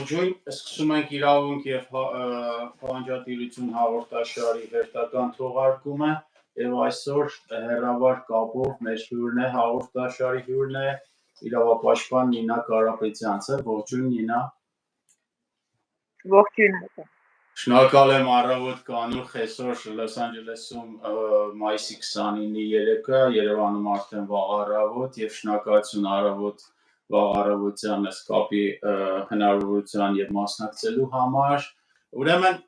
Ողջույն, սկսում ենք իրավունք և պահանջատիրություն հաղորդաշարի հերթական թողարկումը և այսօր հեռավար կապով մեր հյուրն է, հաղորդաշարի հյուրն է իրավապաշտպան Նինա Կարապետյանցը, ողջույն Նինա։ Ողջույն Հայկ։ Շնորհակալ եմ առավոտ կանուխ, այսօր Լոս Անջելեսում մայիսի 29-ի երեկոյա, Երևանում արդեն վաղ առավոտ և շնորհակալություն վաղ առավոտյան կապի հնարավորության և մասնակցելու համար։ Ուրեմն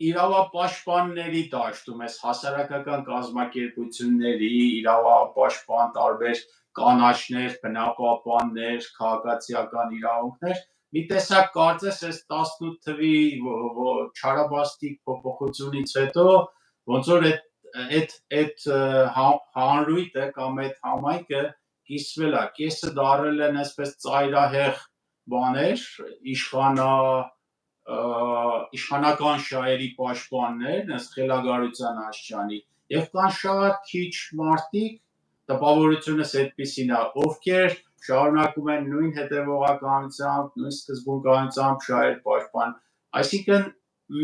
իրավապաշտպանների դաշտում, այս հասարակական կազմակերպությունների, իրավապաշտպան տարբեր կանաչներ, բնապահպաններ, քաղաքացիական իրավունքներ, մի տեսակ կարծես այս 18 թվի չարաբաստիկ փոփոխությունից հետո ոնց որ այդ հանրույթը կամ այդ համայնքը կիսվել է, կեսը դարել են այսպես ծայրահեղ բաներ, իշխանական շահերի պաշտպաններ, խելագարության աշճանի, և կան շատ քիչ մարդիկ, տպավորությունս այդպիսին է, ովքեր շարունակում են նույն հետևողականությամբ, նույն սկզբունքայնությամբ շահեր պաշտպան, այսինքն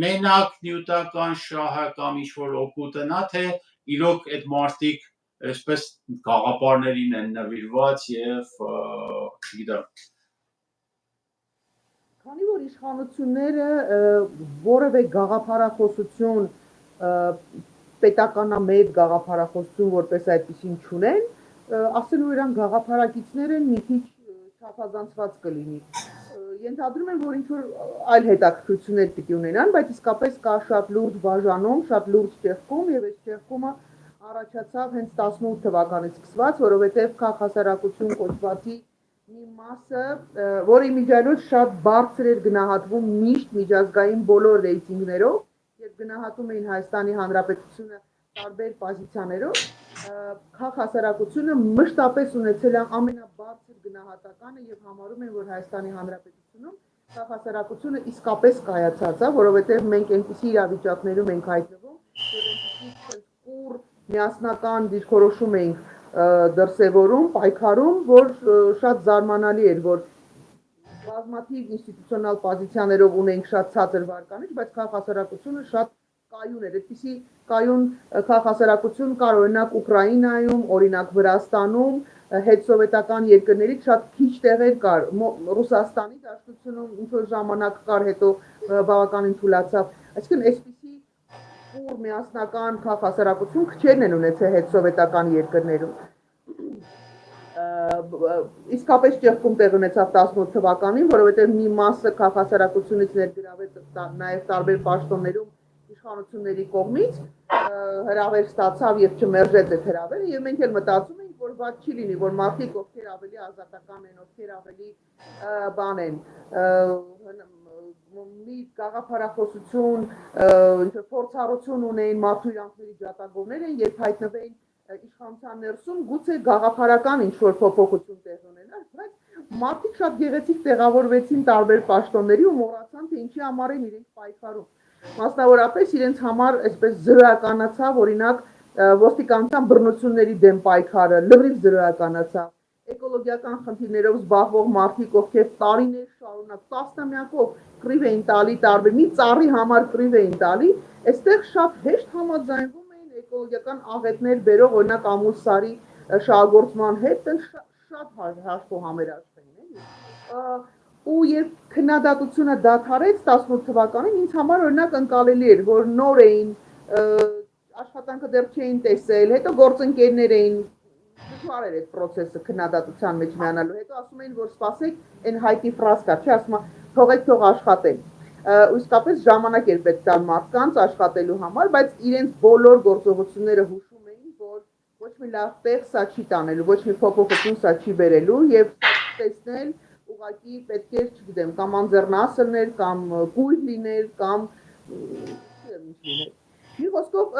մենակ նյութական շահը կամ ինչ-որ օգուտը նա, թե իրոք այդ մարդիկ այսպես գաղափարներին են նվիրված և չգիտեմ։ Քանի որ իշխանությունները որևէ գաղափարախոսություն, պետականամետ գաղափարախոսություն որպես այդպիսին չունեն, ասելու իրան գաղափարակիցները մի քիչ չափազանցված կլինի։ Ենթադրում եմ, որ ինչ-որ այլ հետաքրքրություններ պիտի ունենան, բայց իսկապես կա շատ լուրջ բաժանում, շատ լուրջ ճեղքում, և այս ճեղքումը առաջացավ հենց 18 թվականից սկսված, որովհետև քաղաքասարակություն կոչվածի մի մասը, որի միջայլոց շատ բարձր էր գնահատվում միշտ միջազգային բոլոր ռեյտինգներով և գնահատում էին Հայաստանի Հանրապետությունը տարբեր պոզիցիաներով, քաղաքասարակությունը մշտապես ունեցել է ամենաբարձր գնահատականը և համարում են, որ Հայաստանի Հանրապետությունում քաղաքասարակությունը իսկապես կայացած է, որովհետև մենք այնպիսի իրավիճակներում ենք հայտնվում, և այնպիսի կուռ միասնական դիրքորոշում էինք դրսևորում, պայքարում, որ շատ զարմանալի էր, որ բազմաթիվ ինստիտուցիոնալ պոզիցիաներով ունենք շատ ցածր վարկանիշ, բայց քաղաքասարակությունը շատ կայուն էր, այդպիսի կայուն քաղաքասարակություն կար օրինակ Ուկրաինայում, օրինակ Վրաստանում, հետսովետական երկրներից շատ քիչ տեղեր կար, Ռուսաստանի դաշտությունում ինչ-որ ժամանակ կար, հետո բավականին թուլացավ, այսինքն այսպիսի կուռ միասնական քաղաքասարակություն քչերն են ունեցել հետսովետական երկրներում։ Իսկապես ճեղքում տեղ ունեցավ 18 թվականին, որովհետև մի մասը քաղաքասարակությունից ներգրավեց նաև տարբեր պաշտոններում իշխանությունների կողմից, հրավեր ստացավ և չմերժեց այդ հրավերը, և մենք էլ մտածում ենք, որ վատ չի լինի, որ մարդիկ, ովքեր ավելի ազատական են, ովքեր ավելի բան են, մի գաղափարախոսություն, փորձառություն ունեն, մարդու իրանքների ջատագովներ են, երբ հայտնվեն իշխանության ներսում, գուցե գաղափարական ինչ-որ փոփոխություն տեղ ունենար, բայց մարդիկ շատ գեղեցիկ տեղավորվեցին տարբեր պաշտոնների ու մոռացան, թե ինչի համար են իրենք պայքարում։ Մասնավորապես իրենց համար այսպես զրոյականացավ, օրինակ ոստիկանության բռնությունների դեմ պայքարը, լրիվ զրոյականացավ, էկոլոգիական խնդիրներով զբաղվող մարդիկ, ովքեր տարիներ շարունակ, տասնամյակով կռիվ էին տալի տարբեր, մի ծառի համար կռիվ էին տալի, այստեղ շատ հեշտ համաձայնվում էկոլոգիական աղետներ բերող, օրինակ Ամուլսարի շահագործման հետ, շատ հաշվով համերաշխ էին, ու երբ քննադատությունը դադարեց 18 թվականին, ինձ համար օրինակ ընկալելի էր, որ նոր էին, աշխատանքը դեռ չէին տեսել, հետո գործընկերներ էին, դժվար էր այդ պրոցեսը քննադատության մեջ միանալու, հետո ասում էին, որ սպասեք, այն հայտի ֆրազ կա, չէ, ասում թողեք թող աշխատեն, ու իսկապես ժամանակ էր պետք տալ մարդկանց աշխատելու համար, բայց իրենց բոլոր գործողությունները հուշում էին, որ ոչ մի լավ տեղ սա չի տանելու, ոչ մի փոփոխություն սա չի բերելու և տեսնել ուղղակի պետք էր, չգիտեմ, կամ անձեռնասլներ, կամ կույր լիներ, կամ լիներ։ Մի խոսքով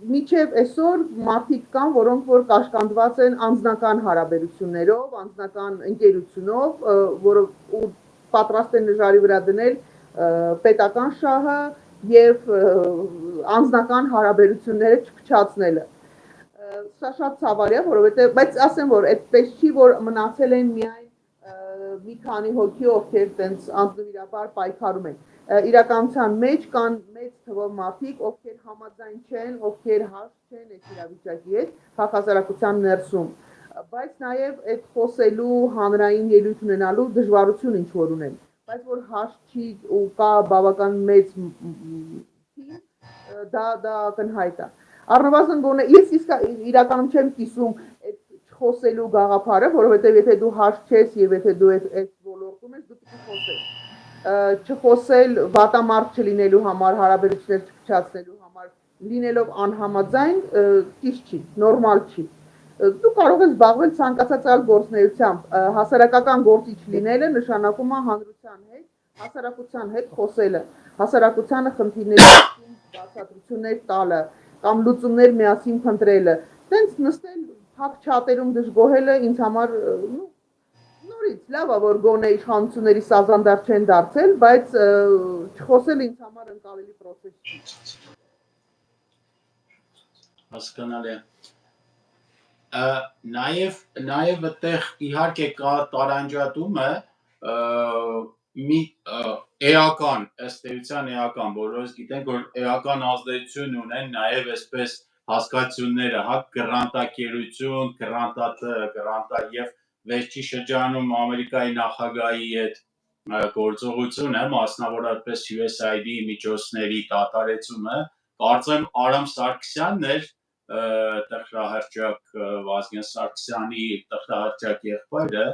մինչև այսօր մարդիկ կան, որոնք որ կաշկանդված են անձնական հարաբերություններով, անձնական ընկերությունով, որը պատրաստ են նժարի վրա դնել պետական շահը և անձնական հարաբերությունները չփչացնելը։ Սա շատ ցավալի է, որովհետև, բայց ասեմ, որ այդպես չի, որ մնացել են միայն մի քանի հոգի ովքեր տենց անձնվիրաբար պայքարում են։ Իրականության մեջ կան մեծ թվով մարդիկ, ովքեր համաձայն չեն, ովքեր հաշտ չեն այդ իրավիճակի հետ քաղաքասարակության ներսում, բայց նաև այդ խոսելու հանրային ելույթ ունենալու դժվարություն ինչ որ ունեն, բայց որ հաշտ չի ու կա բավական մեծ թիմ, դա կնհայտ է։ Առնվազն գոնե ես իսկ իրականում չեմ կիսում այդ խոսելու գաղափարը, որովհետև եթե դու հաշտ չես եւ եթե դու այդ ոլորտում ես, դու պիտի խոսես։ Չխոսել վատամարդ չլինելու համար, հարաբերություններ չփչացնելու համար, լինելով անհամաձայն, ճիշտ չի, նորմալ չի։ Դու կարող ես զբաղվել ցանկացած այլ գործունեությամբ, հասարակական գործիչ լինելը նշանակում է հանրության հետ, հասարակության հետ խոսելը, հասարակությանը խնդիրների բացատրություններ տալը կամ լուծումներ միասին փնտրելը։ Տենց նստել փակ չաթերում դժգոհելը ինձ համար նորից լավ է, որ գոնե իշխանությունների սազանդար չեն դարձել, բայց չխոսել ինձ համար ընկալելի պրոցես չի։ Հասկանալի է։ Նաև այդտեղ իհարկե կա տարանջատումը մի էական, ըստ էության էական, բոլորս գիտենք, որ էական ազդեցություն ունեն նաև այսպես հասկացությունները, հա, գրանտակերություն, գրանտա եւ վերջի շրջանում Ամերիկայի նախագահի այդ գործողությունը, մասնավորապես USAID միջոցների դատարեցումը, կարծեմ Արամ Սարգսյանն էր տխրահռչակ Վազգեն Սարգսյանի տխրահռչակ եղբայրը,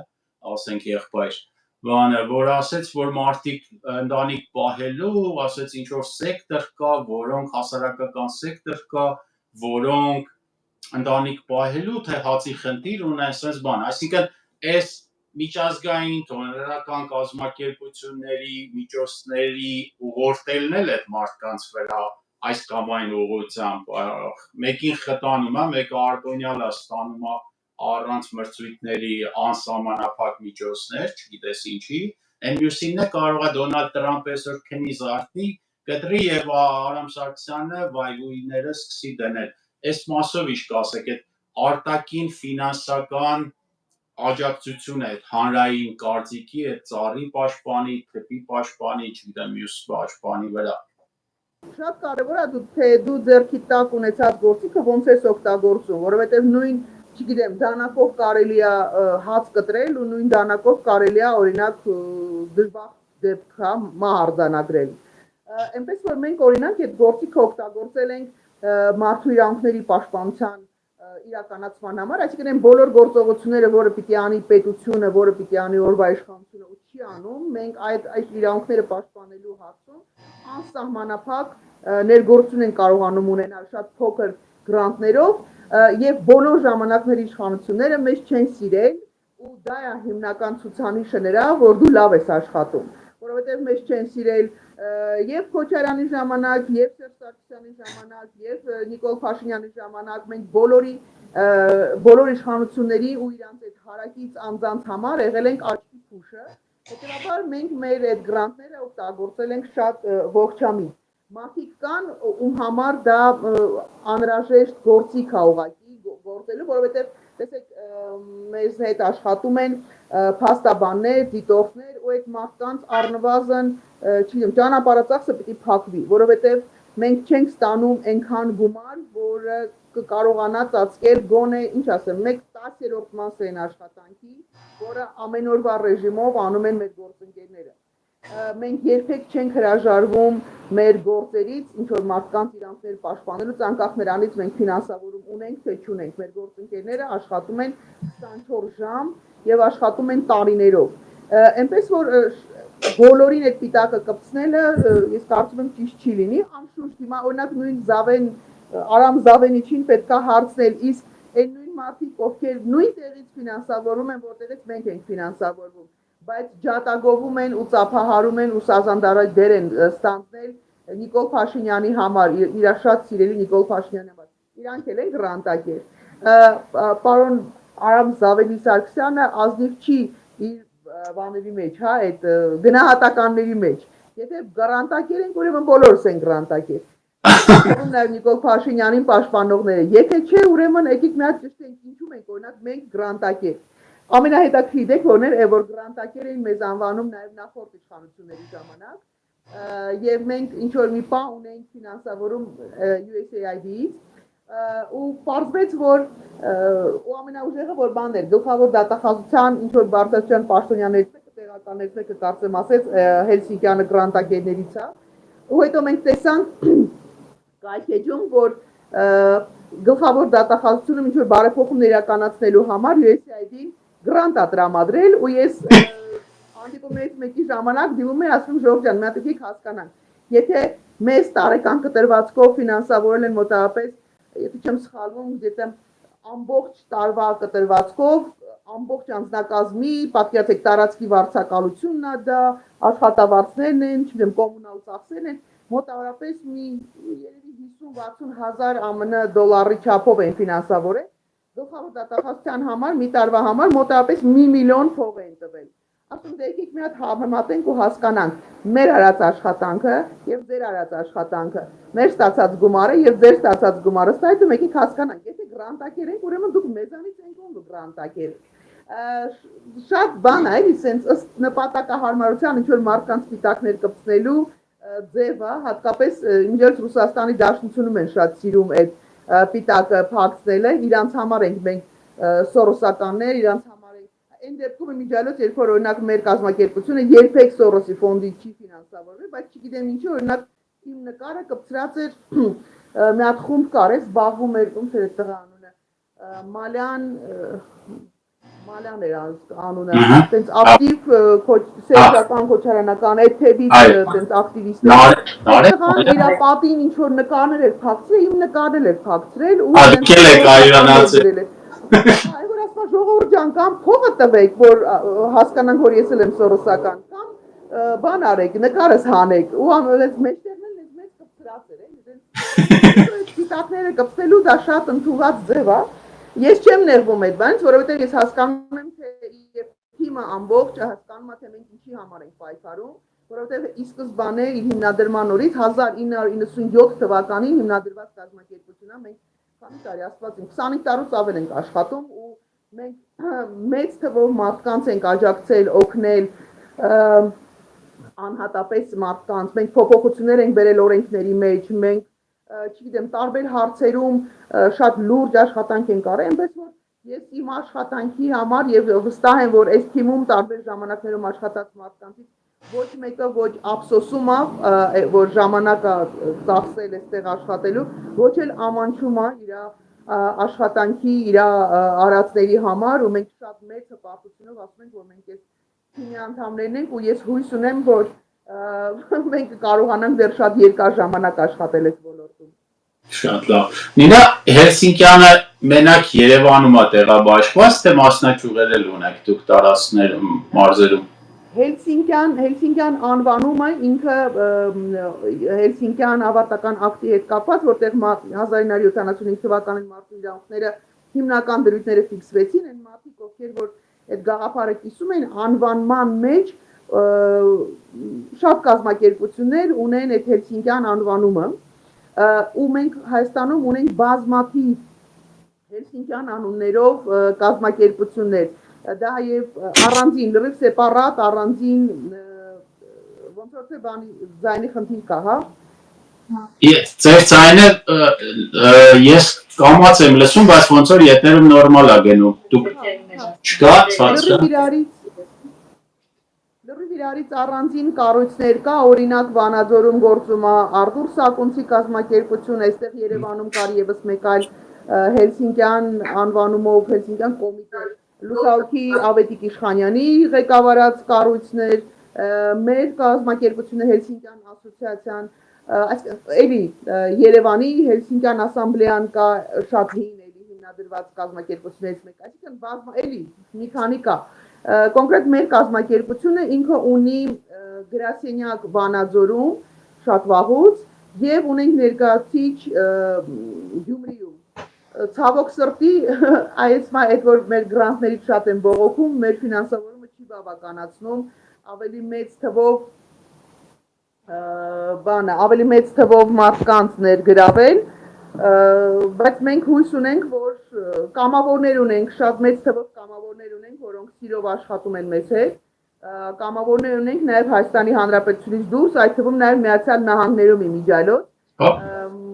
ասենք եղբայր, որ ասեց, որ մարդիկ ընտանիք պահելու, ասեց ինչ որ սեկտոր կա, որոնք հասարակական սեկտոր կա, որոնք ընտանիք պահելու, թե հացի խնդիր ունեն, sense բան, այսինքն այս միջազգային թողնական կազմակերպությունների միջոցների ուղղորդելն էլ այդ մարդկանց վրա այս կամ այն ուղղությամբ մեկին խտանում է, մեկը արտոնյալ է ստանում է առանց մրցույթների անսահմանափակ միջոցներ, չգիտես ինչի, այն մյուսինն է կարող է Դոնալդ Տրամպը այսօր քնի զարթնի, կտրի եւ Արամ Սարգսյանը վայրույները սկսի դնել։ Այս մասով ինչ կասեք, այդ արտաքին ֆինանսական աջակցությունը այդ հանրային կարծիքի, այդ ծառի պաշտպանի, թփի պաշտպանի, չգիտեմ, մյուս պաշտպանի վրա։ Շատ կարևոր է թե դու ձեռքի տակ ունեցած գործիքը ոնց ես օգտագործում, որովհետև նույն, չգիտեմ, դանակով կարելի է հաց կտրել ու նույն դանակով կարելի է օրինակ դժբախտ դեպք մահարձանագրել։ Այնպես որ մենք օրինակ այդ գործիքը օգտագործել ենք մարդու իրավունքների պաշտպանության իրականացման համար, այսինքն այն բոլոր գործողությունները, որը պիտի անի պետությունը, որը պիտի անի օրվա իշխանությունը ու չի անում, մենք այդ իրավունքները պաշտպանելու հարցում անսահմանափակ ներգործություն են կարողանում ունենալ շատ փոքր գրանտներով եւ բոլոր ժամանակների իշխանությունները մեզ չեն սիրել ու դա է հիմնական ցուցանիշը նրա, որ դու լավ ես աշխատում, որովհետեւ մեզ չեն սիրել եւ Քոչարյանի ժամանակ, եւ Սերժ Սարգսյանի ժամանակ, եւ Նիկոլ Փաշինյանի ժամանակ մենք բոլոր իշխանությունների ու իրանց այդ հարակից անձանց համար եղել ենք աչքի փուշը, հետեւաբար մենք մեր այդ գրանտները օգտագործել ենք շատ ողջամիտ։ Մարդիկ կան, ում համար դա անհրաժեշտ գործիք է ուղղակի գործելու, որովհետեւ տեսեք մեզ հետ աշխատում են փաստաբաններ, դիտորդներ ու այդ մարդկանց առնվազն, չգիտեմ, ճանապարհածախսը պիտի փակվի, որովհետեւ մենք չենք ստանում այնքան գումար, որը կկարողանա ծածկել գոնե, ինչ ասեմ, 1/10 մասը այն աշխատանքի, որը ամեն օրվա ռեժիմով անում են մեր գործընկերները։ Մենք երբեք չենք հրաժարվում մեր գործերից, ինչ որ մարդկանց իրավունքներ պաշտպանելուց, անկախ նրանից մենք ֆինանսավորում ունենք թե չունենք, մեր գործընկերները աշխատում են 24 ժամ եւ աշխատում են տարիներով։ Այնպես որ բոլորին այդ պիտակը կպցնելը ես կարծում եմ ճիշտ չի լինի, անշուշտ հիմա օրինակ նույն Արամ Զավենիչին պետքա հարցնել, իսկ այն նույն մարդիկ, ովքեր նույն տեղից ֆինանսավորում են, որտեղից մենք ենք ֆինանսավորվում, բայց ջատագովում են ու ծափահարում են ու սազանդարար են ստանձնել Նիկոլ Փաշինյանի համար, իր շատ սիրելի Նիկոլ Փաշինյանի համար, իրանք էլ են գրանտակեր։ Պարոն Արամ Զավենի Սարգսյանը ազնիվ չի իր բաների մեջ, հա, այդ գնահատականների մեջ։ Եթե գրանտակեր ենք, ուրեմն բոլորս են գրանտակեր։ Ուրեմն նաև Նիկոլ Փաշինյանին պաշտպանողները։ Եթե չէ, ուրեմն եկեք մի հատ ճշտենք, ինչու մենք օրինակ մենք գրանտակեր։ ամենահետաքրքիր դեպքն էր, որ գրանտակեր էին մեզ անվանում նաև նախորդ իշխանությունների ժամանակ, եւ մենք ինչ որ մի բան ունենք ֆինանսավորում USAID-ից, ու պարզվեց, որ ու ամենաուժեղը որ բան էր, գլխավոր դատախազության ինչ որ Բարտասյան Պաշտոնյաններից մեկը տեղականներից մեկը կարծեմ ասեց Հելսինկյանը գրանտակերներից է, ու հետո մենք տեսանք կայքեջում, որ գլխավոր դատախազությունը ինչ որ բարեփոխումներ իրականացնելու համար USAID-ին գրանտ է տրամադրել, ու ես հանդիպումներից մեկի ժամանակ դիմում եմ ասում Ժորժ ջան, մի հատ եկեք հասկանանք, եթե մեզ տարեկան կտրվածքով ֆինանսավորել են մոտավորապես, եթե չեմ սխալվում, դեպի ամբողջ տարվա կտրվածքով, ամբողջ անձնակազմի, պատկերացեք տարածքի վարձակալությունն է դա, աշխատավարձներն են, չգիտեմ, կոմունալ ծախսերն են, մոտավորապես մի երևի 50-60 հազար ԱՄՆ դոլարի չափով են ֆինանսավորել, գլխավոր դատախազության համար, մի տարվա համար մոտավորապես 1 միլիոն փող են տվել։ Ասում դե եկեք մի հատ համեմատենք ու հասկանանք մեր արած աշխատանքը եւ ձեր արած աշխատանքը, մեր ստացած գումարը եւ ձեր ստացած գումարը, ստայցում եկեք հասկանանք, եթե գրանտակեր եք, ուրեմն դուք մեզանից եք ոնց գրանտակեր։ Շատ բան է, sense ըստ նպատակահարմարության ինչ որ մարդկանց սպիտակներ կպցնելու ձևը, հատկապես ինչպես Ռուսաստանի Դաշնությունում են շատ սիրում այդ պիտակը փակցնելը, իրանց համար ենք մենք սորոսականներ, իրանց Այն դեպքում իմիջիալոց երբ որ օրինակ մեր կազմակերպությունը երբեք Սորոսի ֆոնդից չի ֆինանսավորվել, բայց չգիտեմ ինչի օրինակ իմ նկարը կպցրած էր մի հատ խումբ կար, զբաղվում էր ոնց էր այդ տղա անունը Մալյան էր անունը, այդպես ակտիվ սերժական քոչարանական այդ թեբից այդպես ակտիվիստներ։ Տղան իր պատին ինչ որ նկարներ էր փակցրել, իմ նկարներ էր փակցրել ու եկել եք այրանացել։ Այ որ ասма ժողովուրդ ջան կամ փողը տվեք, որ հասկանանք, որ ես եմ սորոսական, կամ բան արեք, նկարս հանեք, ու ամենից մեջտեղն էլ մեծ կպցրած էր, այդ սպիտակները կպցնելու դա շատ ընդունված ձև է։ Ես չեմ նեղվում այդ բանից, որովհետև ես հասկանում եմ, թե թիմը ամբողջը հասկանում է, թե մենք ինչի համար ենք պայքարում, որովհետև ի սկզբանե իր հիմնադրման օրից 1997 թվականին հիմնադրված կազմակերպությունն է, մենք քանի տարի ասված ենք 25 տարուց ավել ենք աշխատում ու մենք մեծ թվով մարդկանց ենք աջակցել, օգնել անհատապես մարդկանց, մենք փոփոխություններ ենք բերել օրենքների մեջ, մենք չգիտեմ, տարբեր հարցերում շատ լուրջ աշխատանք ենք արել, այնպես որ ես իմ աշխատանքի համար եւ վստահ եմ, որ այս թիմում տարբեր ժամանակներում աշխատած մարդկանցից ոչ մեկը ոչ ափսոսում է, որ ժամանակը ծախսել այստեղ աշխատելու, ոչ էլ ամանչում է իր աշխատանքի, իր արածների համար ու մենք շատ մեծ հպարտությունով ասում ենք, որ մենք այս թիմի անդամներն ենք ու ես հույս ունեմ, որ մենք կարողանանք դեռ շատ երկար ժամանակ աշխատել այս ոլորտում։ Շատ լավ։ Նինա, Հելսինկյանը մենակ Երևանում է տեղաբաշխված, թե մասնաճյուղեր էլ ունեք դուք տարածքներում, մարզերում։ Հելսինկյան անվանումը ինքը Հելսինկյան ավարտական ակտի հետ կապված, որտեղ 1975 թվականին մարդու իրավունքները հիմնական դրույթները ֆիքսվեցին, այն մարդիկ, ովքեր որ այդ գաղափարը կիսում են, անվանման մեջ շատ կազմակերպություններ ունեն այդ Հելսինկյան անվանումը, ու մենք Հայաստանում ունենք բազմաթիվ Հելսինկյան անուններով կազմակերպություններ, դա եւ առանձին լրիվ սեպարատ առանձին ոնց որ թե բանի ձայնի խնդիր կա, հա։ Ձեր ձայնը ես կամաց եմ լսում, բայց ոնց որ ետներում նորմալ է գնում։ Դուք չկա ցածր։ Լրիվ իրարից առանձին կառույցներ կա, օրինակ Վանաձորում գործում է Արտուր Սակունցի կազմակերպություն, այստեղ Երևանում կար եւս մեկ այլ Հելսինկյան անվանումով Հելսինկյան կոմիտե Լուսավորքի Ավետիք Իշխանյանի ղեկավարած կառույցներ, մեր կազմակերպությունը Հելսինկյան ասոցիացիան, էլի Երևանի Հելսինկյան ասամբլեան կա շատ հին էլի հիմնադրված կազմակերպություններից մեկ, այսինքն էլի մի քանի կա։ Կոնկրետ մեր կազմակերպությունը ինքը ունի գրասենյակ Վանաձորում շատ վաղուց եւ ունենք ներկայացիչ Գյումրիում։ Ցավոք սրտի, այդ որ մեր գրանտներից շատ են բողոքում, մեր ֆինանսավորումը չի բավականացնում, ավելի մեծ թվով մարդկանց ներգրավել, բայց մենք հույս ունենք, որ կամավորներ ունենք, շատ մեծ թվով կամավորներ ունենք, որոնք որոնք սիրով աշխատում են մեզ հետ, կամավորներ ունենք նաև Հայաստանի Հանրապետությունից դուրս, այդ թվում նաև Միացյալ Նահանգներում իմիջիայլոց։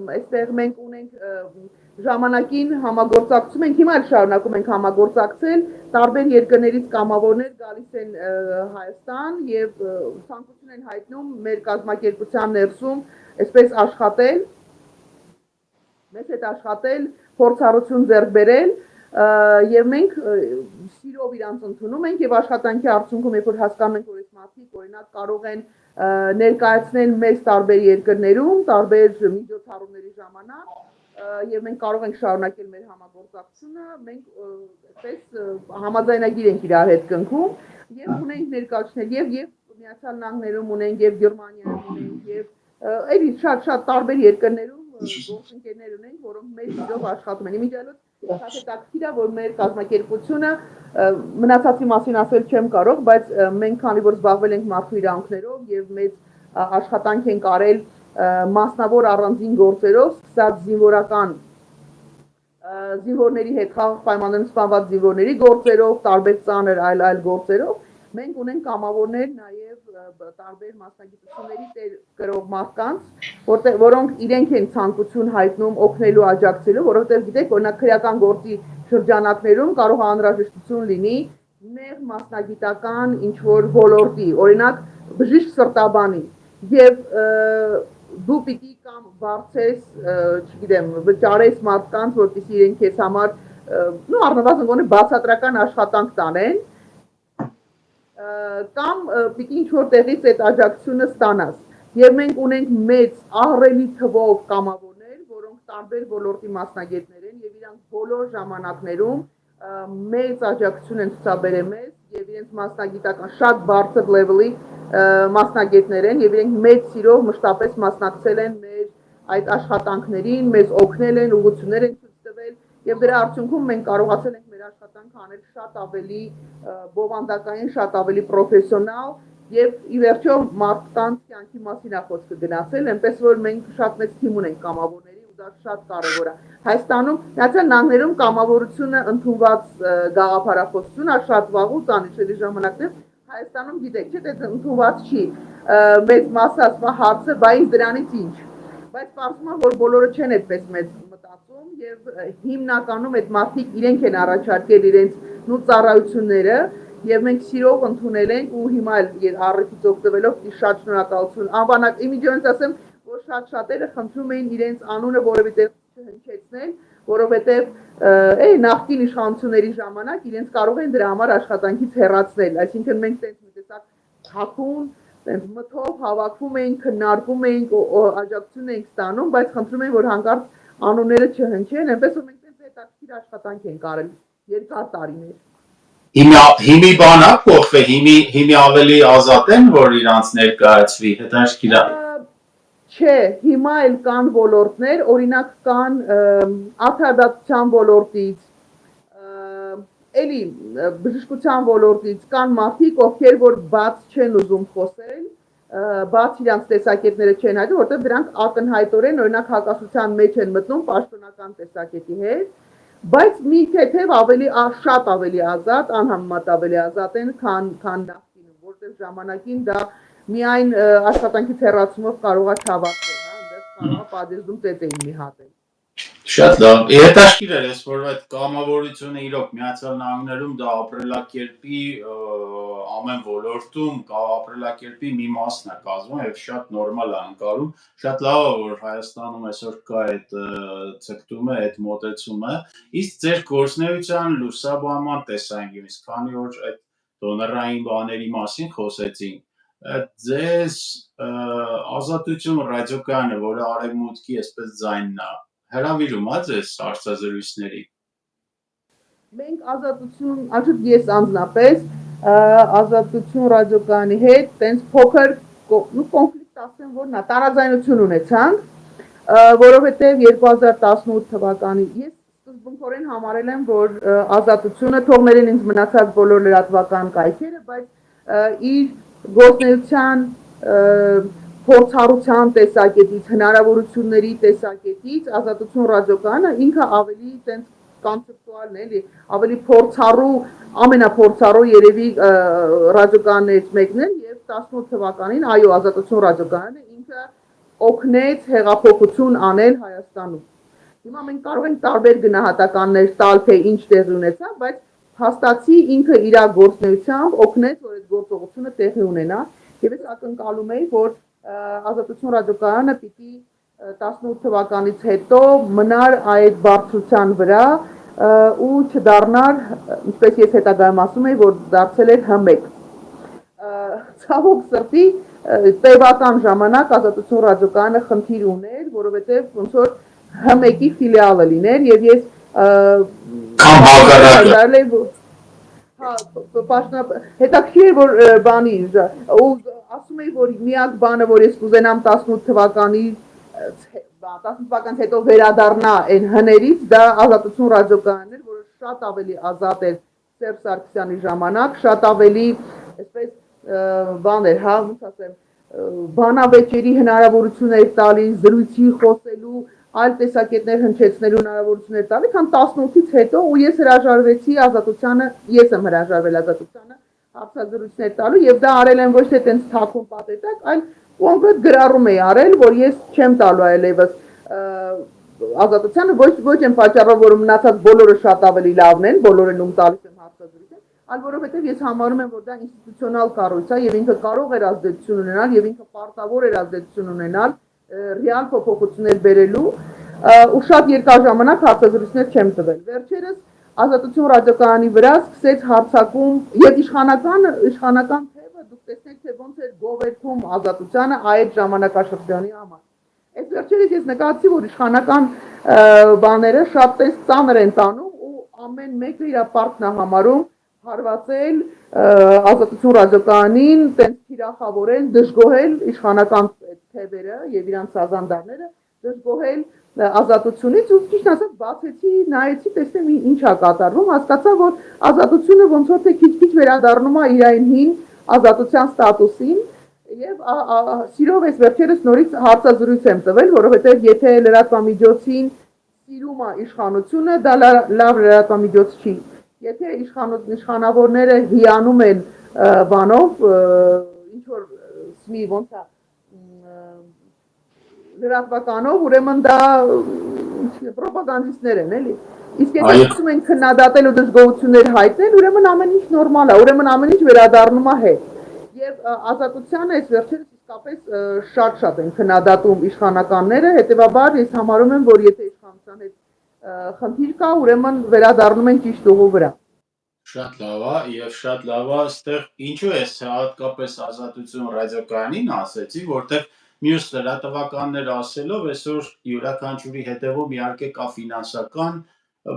Այստեղ մենք ունենք ժամանակին համագործակցում ենք, հիմա էլ շարունակում ենք համագործակցել, տարբեր երկրներից կամավորներ գալիս են Հայաստան եւ ցանկություն են հայտնում մեր կազմակերպության ներսում այսպես աշխատել, մեզ հետ աշխատել, փորձառություն ձեռք բերել եւ մենք սիրով իրանց ընդունում ենք եւ աշխատանքի արդյունքում երբ որ հասկանում ենք որ այս մարդիկ օրինակ կարող են ներկայացնել մեզ տարբեր երկրներում, տարբեր միջոցառումների ժամանակ եւ մենք կարող ենք շարունակել մեր համագործակցությունը, մենք այսպես համաձայնագիր ենք իրար հետ կնքում եւ ունենք ներկայացնել եւ Միացյալ Նահանգներում ունենք եւ Գերմանիայում ունենք եւ այլ շատ տարբեր երկրներում գործընկերներ ունենք, որոնք մեծ իրով աշխատում են։ Իմիջիայլոց հետաքրքիր է, որ մեր կազմակերպությունը մնացածի մասին ասել չեմ կարող, բայց մենք քանի որ զբաղվել ենք մարդու իրավունքներով եւ մեծ աշխատանք ենք արել մասնավոր առանձին գործերով, սկսած զինվորական զինվորների հետ խաղաղ պայմաններում սպանված զինվորների գործերով, տարբեր ծանր այլ գործերով, մենք ունենք կամավորներ նաև տարբեր մասնագիտությունների տեր կրող մարդկանց, որոնք իրենք են ցանկություն հայտնում օգնելու աջակցելու, որովհետև գիտեք, օրինակ քրեական գործի շրջանակներում կարող է անհրաժեշտություն լինի նեղ մասնագիտական ինչ-որ ոլորտի, օրինակ բժիշկ սրտաբանի, եւ դու պիտի կամ բարձես, չգիտեմ, վճարես մարդկանց, որպեսզի իրենք քեզ համար, առնվազն գոնե բացատրական աշխատանք տանեն, կամ պիտի ինչ-որ տեղից այդ աջակցությունը ստանաս։ Եվ մենք ունենք մեծ ահռելի թվով կամավորներ, որոնք տարբեր ոլորտի մասնագետներ են եւ իրանք բոլոր ժամանակներում մեծ աջակցություն են ցուցաբերել մեզ եւ իրենց մասնագիտական շատ բարձր լեվելի մասնագետներ են եւ իրենք մեծ սիրով մշտապես մասնակցել են մեր այդ աշխատանքներին, մեզ օգնել են, ուղղություններ են ցույց տվել եւ դրա արդյունքում մենք կարողացել ենք մեր աշխատանքը անել շատ ավելի բովանդակային, շատ ավելի պրոֆեսիոնալ եւ ի վերջո մարդկանց կյանքի մասին է խոսքը գնացել, այնպես որ մենք շատ մեծ թիմ ունենք կամավորների ու դա շատ կարեւոր է։ Հայաստանում Միացյալ Նահանգներում կամավորությունը ընդունված գաղափարախոսություն է շատ վաղուց անիշելի ժամանակներ, Հայաստանում գիտեք, չէ՞ դա ընդունված չի։ Մեծ մասը ասում է հարցը, բայց դրանից ինչ։ Բայց կարծում եմ, որ բոլորը չեն այդպես մեծ մտածում եւ հիմնականում այդ մարդիկ իրենք են առաջարկել իրենց նույն ծառայությունները եւ մենք սիրով ընդունել ենք ու հիմա էլ առիթից օգտվելով շատ շնորհակալություն անվանակ իմիջիայլոց ասեմ, որ շատ-շատերը խնդրում էին իրենց անունը որևէ տեղ չհնչեցնել, որովհետեւ նախկին իշխանությունների ժամանակ իրենց կարող են դրա համար աշխատանքից հեռացնել, այսինքն մենք տենց մի տեսակ հակուն մտով հավաքվում էինք, քննարկում էինք, աջակցություն էինք ստանում, բայց խնդրում էին, որ հանկարծ անունները չհնչեն, այնպես որ մենք տենց հետաքրքիր աշխատանք ենք արել երկար տարիներ։ Հիմի բան է փոխվել, հիմի ավելի ազատ են, որ իրանց ներկայացվի, հետաքրքիր է։ Չէ, հիմա էլ կան ոլորտներ, օրինակ կան արդարադատության ոլորտից, էլի բժշկության ոլորտից կան մարդիկ, ովքեր որ բաց չեն ուզում խոսել, բաց իրանց տեսակետները չեն հայտնում, որտեղ դրանք ակնհայտորեն օրինակ հակասության մեջ են մտնում պաշտոնական տեսակետի հետ, բայց մի թեթև շատ ավելի ազատ, անհամեմատ ավելի ազատ են, քան նախկինում, որտեղ ժամանակին դա միայն աշխատանքից հեռացումով կարող է չհավաքվել, այնտեղ կարող է պատերազմ ծեծեին մի հատ էլ։ Շատ լավ։ Հետաքրքիր էր, որ այդ կամավորությունը իրոք Միացյալ Նահանգներում դա ապրելակերպի ամեն ոլորտում ապրելակերպի մի մասն է կազմում եւ շատ նորմալ է ընկալում։ Շատ լավ է, որ Հայաստանում այսօր կա այդ ցկտումը, այդ մոտեցումը։ Իսկ ձեր գործնեության լուսաբանման տեսանկյունից, քանի որ այդ դոնորային բաների մասին խոսեցինք, ձեզ Ազատություն ռադիոկայանը, որը արևմուտքի այսպես ձայնն է, հրավիրում է ձեզ հարցազրույցների։ Մենք Ազատություն, արդյոք ես անձնապես Ազատություն ռադիոկայանի հետ տենց փոքր կոնֆլիկտ ասեմ, որ նա տարաձայնություն ունեցանք, որովհետև 2018 թվականի ես սկզբունքորեն համարել եմ, որ Ազատությունը թողներին ինձ մնացած բոլոր լրատվական կայքերը, բայց իր գործնեության փորձառության տեսակետից, հնարավորությունների տեսակետից Ազատություն ռադիոկայանը ինքը ավելի տենց կոնցեպտուալն է, էլի, ավելի փորձառու, ամենափորձառու երևի ռադիոկայաններից մեկն է եւ 18 թվականին այո ազատություն ռադիոկայանը ինքը օգնեց հեղափոխություն անել Հայաստանում։ Հիմա մենք կարող ենք տարբեր գնահատականներ տալ, թե ինչ տեղի ունեցավ, բայց հաստատի ինքը իր գործունեությամբ օգնեց, որ այդ գործողությունը տեղի ունենա, եւ ես ակնկալում եի, որ ազատություն ռադիոկայանը պիտի 18 թվականից հետո մնար այդ բարձրության վրա ու չդառնար, ինչպես ես հետագայում ասում եի, որ դարձել էր H1 ցավոք սրտի տևական ժամանակ ազատություն ռադիոկայանը խնդիր ուներ, որովհետեւ ոնց որ H1-ի ֆիլիալը լիներ եւ ես հետաքրքիր որ բանի ու ասում եի, որ միակ բանը, որ ես կուզենամ 18 թվականից հետո վերադառնա այն հներից, դա ազատություն ռադիոկայանն էր, որը շատ ավելի ազատ էր Սերժ Սարգսյանի ժամանակ, շատ ավելի, այսպես բան էր, հա, ոնց ասեմ, բանավեճերի հնարավորություն էր տալիս, զրույցի խոսելու, այլ տեսակետներ հնչեցնելու հնարավորություն էր տալիս, քան 18-ից հետո ու ես հրաժարվեցի ազատությանը, ես եմ հրաժարվել ազատությանը հարցազրույցներ տալու եւ դա արել եմ ոչ թե տենց թաքուն պատետակ, այլ կոնկրետ գրառում էի արել, որ ես չեմ տալու այլևս ազատությանը ոչ այն պատճառով, որ մնացած բոլորը շատ ավելի լավն են, բոլորը նույն տալիս եմ հարցազրույց, այլ որովհետեւ ես համարում եմ, որ դա ինստիտուցիոնալ կառույց է եւ ինքը կարող էր ազդեցություն ունենալ եւ ինքը պարտավոր էր ազդեցություն ունենալ ռեալ փոփոխություններ բերելու ու շատ երկար ժամանակ հարցազրույցներ չեմ տվել։ Վերջերս ազատություն ռադիոկայանի վրա սկսեց հարցակում եւ իշխանական թևը դուք տեսնեք թե ոնց էր գովերքում ազատությանը այդ ժամանակաշրջանի համար։ Այս վերջերս ես նկատեցի, որ իշխանական բաները շատ ծանր են տանում ու ամեն մեկը իր պարտքն է համարում հարվածել ազատություն ռադիոկայանին, տենց թիրախավորել, դժգոհել իշխանական թևերը եւ իրանց սազանդարները, դժգոհել ազատությունից ու ճիշտ ասած բացեցի, նայեցի, տեսնեմ ինչ է կատարվում, հասկացա, որ ազատությունը ոնց որ թե քիչ-քիչ վերադառնում է իր այն հին ազատության ստատուսին եւ սիրով ես վերջերս նորից հարցազրույց եմ տվել, որովհետեւ եթե լրատվամիջոցին սիրում է իշխանությունը, դա լավ լրատվամիջոց չի։ Եթե իշխանավորները հիանում են բանով, ինչ որ սմի ոնց է լրատվականով, ուրեմն դա պրոպագանդիստներ են, էլի։ Իսկ եթե ուզում են քննադատել ու դժգոհություններ հայտնել, ուրեմն ամեն ինչ նորմալ է, ուրեմն ամեն ինչ վերադառնում է հետ։ Եվ ազատությանը այս վերջերս իսկապես շատ են քննադատում իշխանականները, հետեւաբար ես համարում եմ, որ եթե իշխանության հետ խնդիր կա, ուրեմն վերադառնում են ճիշտ ուղու վրա։ Շատ լավ է եւ շատ լավ է, այստեղ ինչու է հատկապես ազատություն ռադիոկայանին ասեցի, որտեղ մյուս լրատվականներ ասելով այսօր յուրաքանչյուրի հետևում իհարկե կա ֆինանսական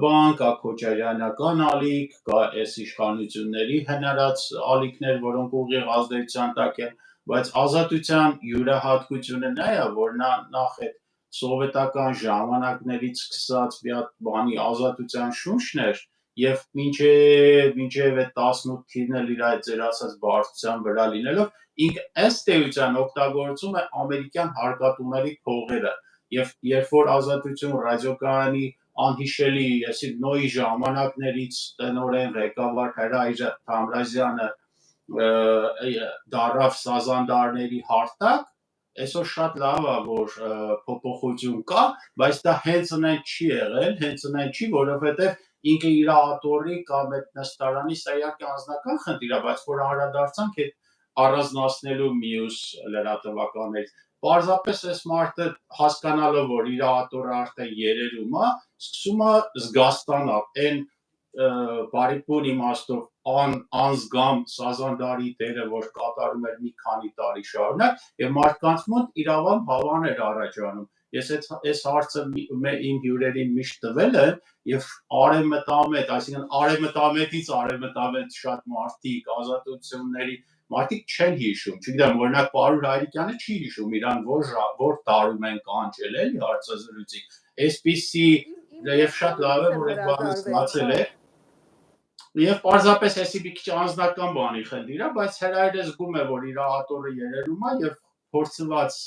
բան, կա քոչարյանական ալիք, կա այս իշխանությունների հնարած ալիքներ, որոնք ուղիղ ազդեցության տակ են, բայց ազատության յուրահատկությունը նա է, որ նա նախ է սովետական ժամանակներից սկսած մի հատ բանի ազատության շունչն էր եւ մինչեւ այդ 18 թիվն էլ իր այդ ձեր ասած բարձրության վրա լինելով ինք ըստ էության օգտագործում է ամերիկյան հարկատուների փողերը եւ երբ որ ազատություն ռադիոկայանի անհիշելի նոյի ժամանակներից տնօրեն ղեկավար Հրայր Թամրազյանը դարավ սազանդարների հարթակ, այսօր շատ լավ է, որ փոփոխություն կա, բայց դա հենց այնպես չի եղել, որովհետեւ ինքը իր աթոռի կամ այդ նստարանի սա իհարկե անձնական խնդիր է, բայց որ անդրադարձանք այդ առանձնացնելու մյուս լրատվականներից, պարզապես այս մարդը հասկանալով, որ իր աթոռը արդեն երերում է, սկսում է զգաստանալ այն բարիփուն իմաստով անզգամ սազանդարի դերը, որ կատարում էր մի քանի տարի շարունակ, եւ մարդկանց մոտ իրավամբ հավան էր առաջանում։ Ես այս հարցը իմ հյուրերին միշտ տվել եմ եւ արևմտամետ, այսինքն արևմտամետից արևմտամետ շատ մարդիկ ազատությունների մարդիկ չեն հիշում, չգիտեմ, օրինակ Պարուր Հայրիկյանը չի հիշում իրան որ տարում են կանչել էլի հարցազրույցի, այսպիսի եւ շատ լավ է, որ այդ բանը ստացել է։ Եվ պարզապես էսի մի քիչ անձնական բանի խնդիր է, բայց Հրայրը զգում է, որ իր աթոռը երերում է եւ փորձված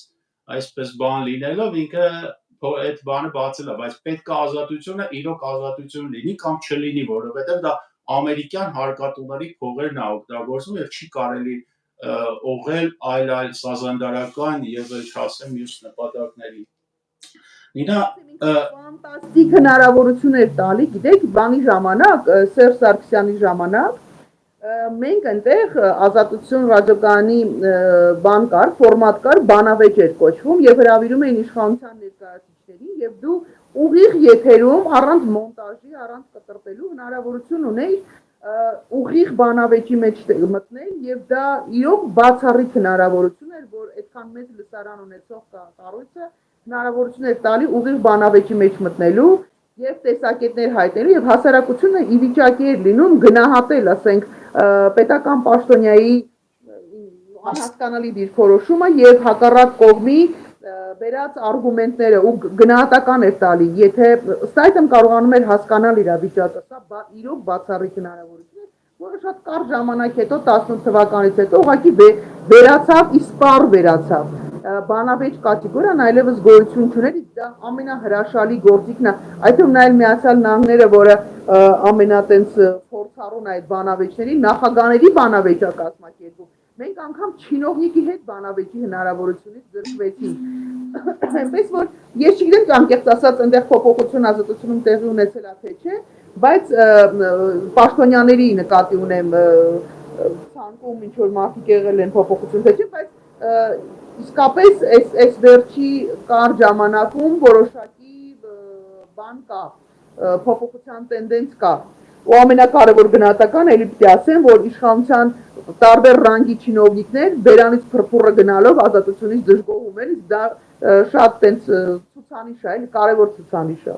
այսպես բան լինելով ինքը այդ բանը բացել է, բայց պետք է ազատությունը իրոք ազատություն լինի կամ չլինի, որովհետև դա ամերիկյան հարկատուների փողերն է օգտագործում եւ չի կարելի օղել այլ սազանդարական եւ չասեմ մյուս նպատակների։ Նինա ֆանտաստիկ հնարավորություն էր տալի, գիտեք, բանի ժամանակ, Սերժ Սարգսյանի ժամանակ մենք այնտեղ ազատություն ռադիոկայանի բան կար, ֆորմատ կար, բանավեճ էր կոչվում եւ հրավիրում էին իշխանության ներկայացուցիչներին եւ դու ուղիղ եթերում առանց մոնտաժի, առանց կտրտելու հնարավորություն ունեիր ուղիղ բանավեճի մեջ մտնել եւ դա իրոք բացառիկ հնարավորություն էր, որ այդքան մեծ լսարան ունեցող կառույցը հնարավորություն էր տալի ուղիղ բանավեճի մեջ մտնելու եւ տեսակետներ հայտնելու եւ հասարակությունը ի վիճակի էր լինում գնահատել, ասենք, պետական պաշտոնյայի անհասկանալի դիրքորոշումը եւ հակառակ կողմի վերած արգումենտները ու գնահատական էր տալի, եթե ըստ այդմ կարողանում էր հասկանալ իր վիճակը, սա իրոք բացառիկ հնարավորություն է, որը շատ կարճ ժամանակ հետո 18 թվականից հետո ուղղակի վերացավ, իսպառ վերացավ։ Բանավեճ կատեգորիան այլևս գոյություն չուներ, դա ամենահրաշալի գործիքն է, այդում նայել Միացյալ Նահանգները, որը ամենատենց փորձառուն այդ բանավեճների նախագաների բանավեճ է կազմակերպում։ Մենք անգամ չինովնիկի հետ բանավեճի հնարավորությունից զրկվեցինք։ Այնպես որ ես չգիտեմ անկեղծ ասած այնտեղ փոփոխություն ազատությունում տեղի ունեցել է թե չէ, բայց պաշտոնյաների նկատի ունեմ ցանկում ինչ որ մարդիկ եղել են փոփոխություն թե չէ, բայց իսկապես այս վերջի կարճ ժամանակում որոշակի բան կա, փոփոխության տենդենց կա։ Ու ամենակարևոր գնահատական էլի պիտի ասեմ, որ իշխանության տարբեր ռանգի չինովնիկներ բերանից փրփուրը գնալով ազատությունից դժգոհում են, դա շատ տենց ցուցանիշ է, կարևոր ցուցանիշ է։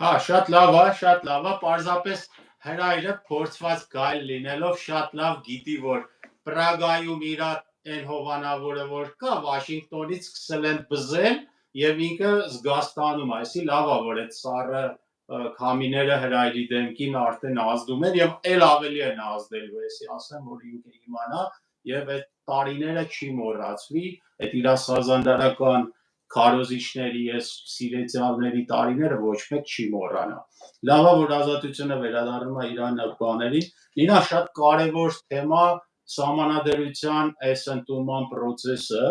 Հա, շատ լավ է, պարզապես հրայրը փորձված գայլ լինելով շատ լավ գիտի, որ Պրագայում իր այն հովանավորը որ կա, Վաշինգտոնից սկսել են բզել եւ ինքը զգաստանում, այսի լավ է, որ այդ սառը քամիները հրայրի դեմքին արդեն ազդում են եւ ել ավելի են ազդելու, այսի ասեմ, որ ինքը իմանա եւ այդ տարիները չի մոռացվի, այդ իր սազանդարական քարոզիչների, այս սիրեցյալների տարիները ոչ մեկ չի մոռանա։ Լավ է, որ ազատությունը վերադառնում է իր բաներին։ Նինա, շատ կարևոր թեմա սահմանադրության այս ընդունման process-ը,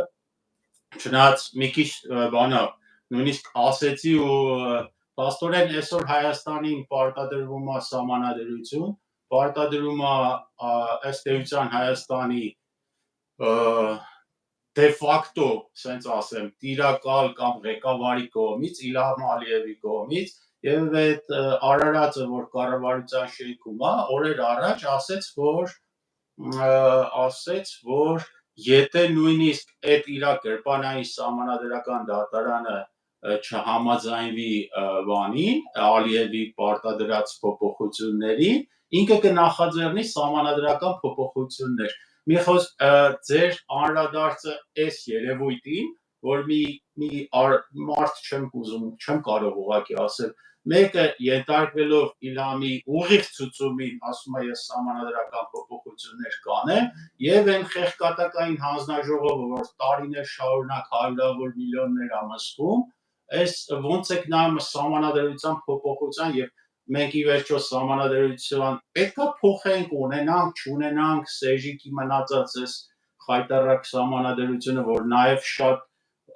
չնայած մի քիչ բանա, նույնիսկ ասեցի ու փաստորեն այսօր Հայաստանին պարտադրվում է սահմանադրություն, պարտադրում է ըստ էության Հայաստանի դե ֆակտո, ասենց ասեմ, տիրակալ կամ ղեկավարի կողմից, Իլհամ Ալիևի կողմից, եւ այդ Արարածը, որ կառավարության շենքում է, օրեր առաջ ասեց, որ եթե նույնիսկ այդ իր կրպանային սահմանադրական դատարանը չհամաձայնվի բանին, Ալիևի պարտադրած փոփոխություններին, ինքը կնախաձեռնի սահմանադրական փոփոխություններ։ Մի խոսք ձեր անդրադարձը այս երևույթին, որ մի մարդ չեմ կարող ուղղակի ասել, մեկը ենթարկվելով Իլհամի ուղիղ ցուցումին, ասում է ես սահմանադրական փոփոխություններ կանեմ, եւ այն խեղկատակային հանձնաժողովը, որ տարիներ շարունակ հարյուրավոր միլիոններ ամսվում, այս ոնց եք նայում սահմանադրության փոփոխության եւ մենք ի վերջո սահմանադրության պետքա փոխենք, ունենանք, չունենանք, Սեժիկի մնացած այս խայտարակ սահմանադրությունը, որ նաեւ շատ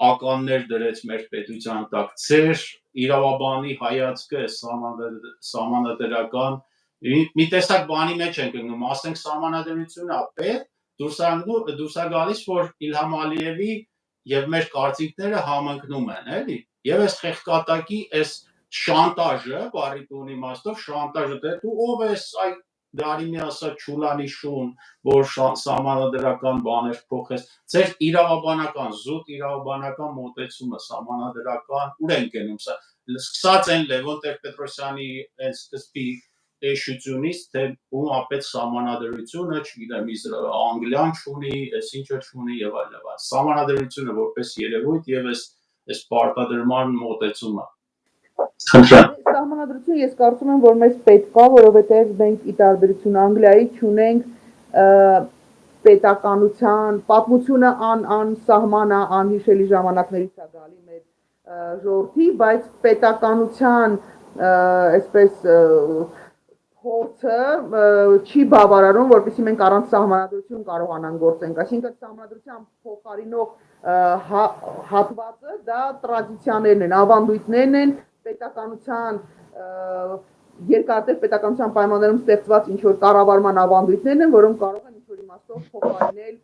ականներ դրեց մեր պետության տակ, ձեր իրավաբանի հայացքը սահմանադրական մի տեսակ բանի մեջ ենք ընկնում, ասենք սահմանադրությունն է պետք, դուրս է գալիս, որ Իլհամ Ալիևի եւ մեր կարծիքները համընկնում են, էլի, եւ այս խեղկատակի այս շանտաժը, բարի տուն իմաստով շանտաժը, դե դու ով ես, այ դարիմի ասա չուլանի շուն, որ սահմանադրական բաներ փոխես, ձեր իրավաբանական, զուտ իրավաբանական մոտեցումը սահմանադրական, ուր են գնում սա, սկսած են Լևոն Տեր-Պետրոսյանի այս սկզբի էշությունից, թե ում ապետ սահմանադրությունը, չգիտեմ, Անգլիան չունի, այս ինչը չունի եւ այլն, սահմանադրությունը որպես երևույթ եւ այս պարտադրման մոտեցումը։ Սահմանադրություն ես կարծում եմ, որ մեզ պետք է, որովհետև մենք ի տարբերություն Անգլիայի չունենք պետականության պատմությունը անսահման անհիշելի ժամանակներից է գալի մեր ժողովրդի, բայց պետականության այսպես փորձը չի բավարարում, որպեսզի մենք առանց սահմանադրություն կարողանանք գործենք, այսինքն սահմանադրության փոխարինող հատվածը դա տրադիցիաներն են, ավանդույթներն են, պետականության երկարատև պետականության պայմաններում ստեղծված ինչ որ կառավարման ավանդույթներն են, որոնք կարող են ինչ որ իմաստով փոխարինել